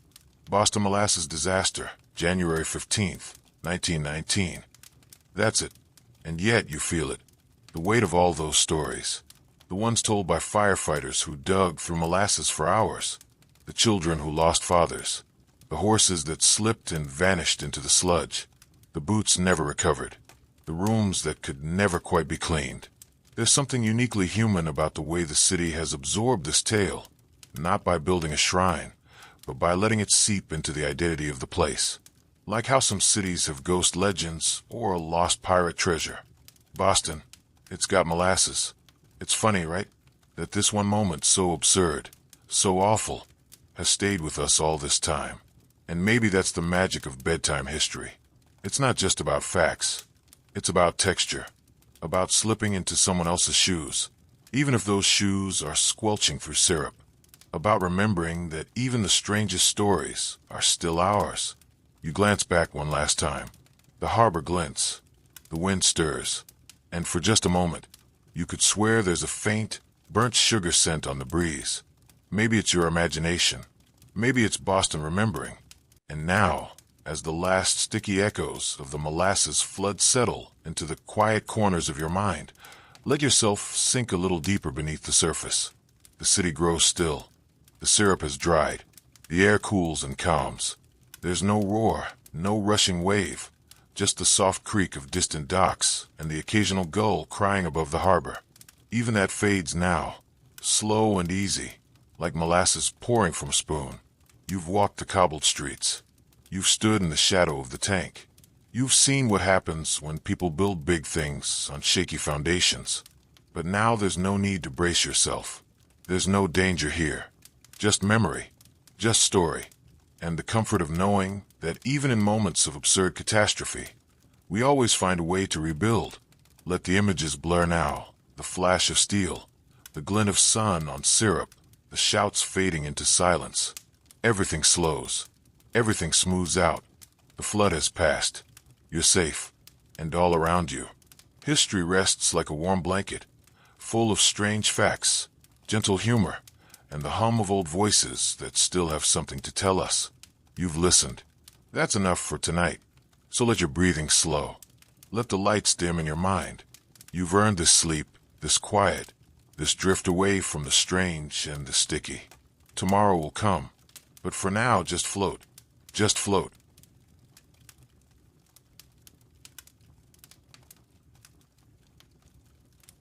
Boston Molasses disaster, January 15th, 1919. That's it. And yet you feel it. The weight of all those stories. The ones told by firefighters who dug through molasses for hours. The children who lost fathers. The horses that slipped and vanished into the sludge. The boots never recovered. The rooms that could never quite be cleaned. There's something uniquely human about the way the city has absorbed this tale, not by building a shrine, but by letting it seep into the identity of the place. Like how some cities have ghost legends or a lost pirate treasure. Boston, it's got molasses. It's funny, right? That this one moment so absurd, so awful, has stayed with us all this time. And maybe that's the magic of bedtime history. It's not just about facts. It's about texture. About slipping into someone else's shoes, even if those shoes are squelching through syrup. About remembering that even the strangest stories are still ours. You glance back one last time. The harbor glints. The wind stirs. And for just a moment, you could swear there's a faint, burnt sugar scent on the breeze. Maybe it's your imagination. Maybe it's Boston remembering. And now, as the last sticky echoes of the molasses flood settle into the quiet corners of your mind, let yourself sink a little deeper beneath the surface. The city grows still. The syrup has dried. The air cools and calms. There's no roar, no rushing wave, just the soft creak of distant docks and the occasional gull crying above the harbor. Even that fades now, slow and easy, like molasses pouring from a spoon. You've walked the cobbled streets. You've stood in the shadow of the tank. You've seen what happens when people build big things on shaky foundations. But now there's no need to brace yourself. There's no danger here. Just memory, just story, and the comfort of knowing that even in moments of absurd catastrophe, we always find a way to rebuild. Let the images blur now, the flash of steel, the glint of sun on syrup, the shouts fading into silence. Everything slows. Everything smooths out. The flood has passed. You're safe. And all around you, history rests like a warm blanket, full of strange facts, gentle humor, and the hum of old voices that still have something to tell us. You've listened. That's enough for tonight. So let your breathing slow. Let the lights dim in your mind. You've earned this sleep, this quiet, this drift away from the strange and the sticky. Tomorrow will come. But for now, just float. Just float.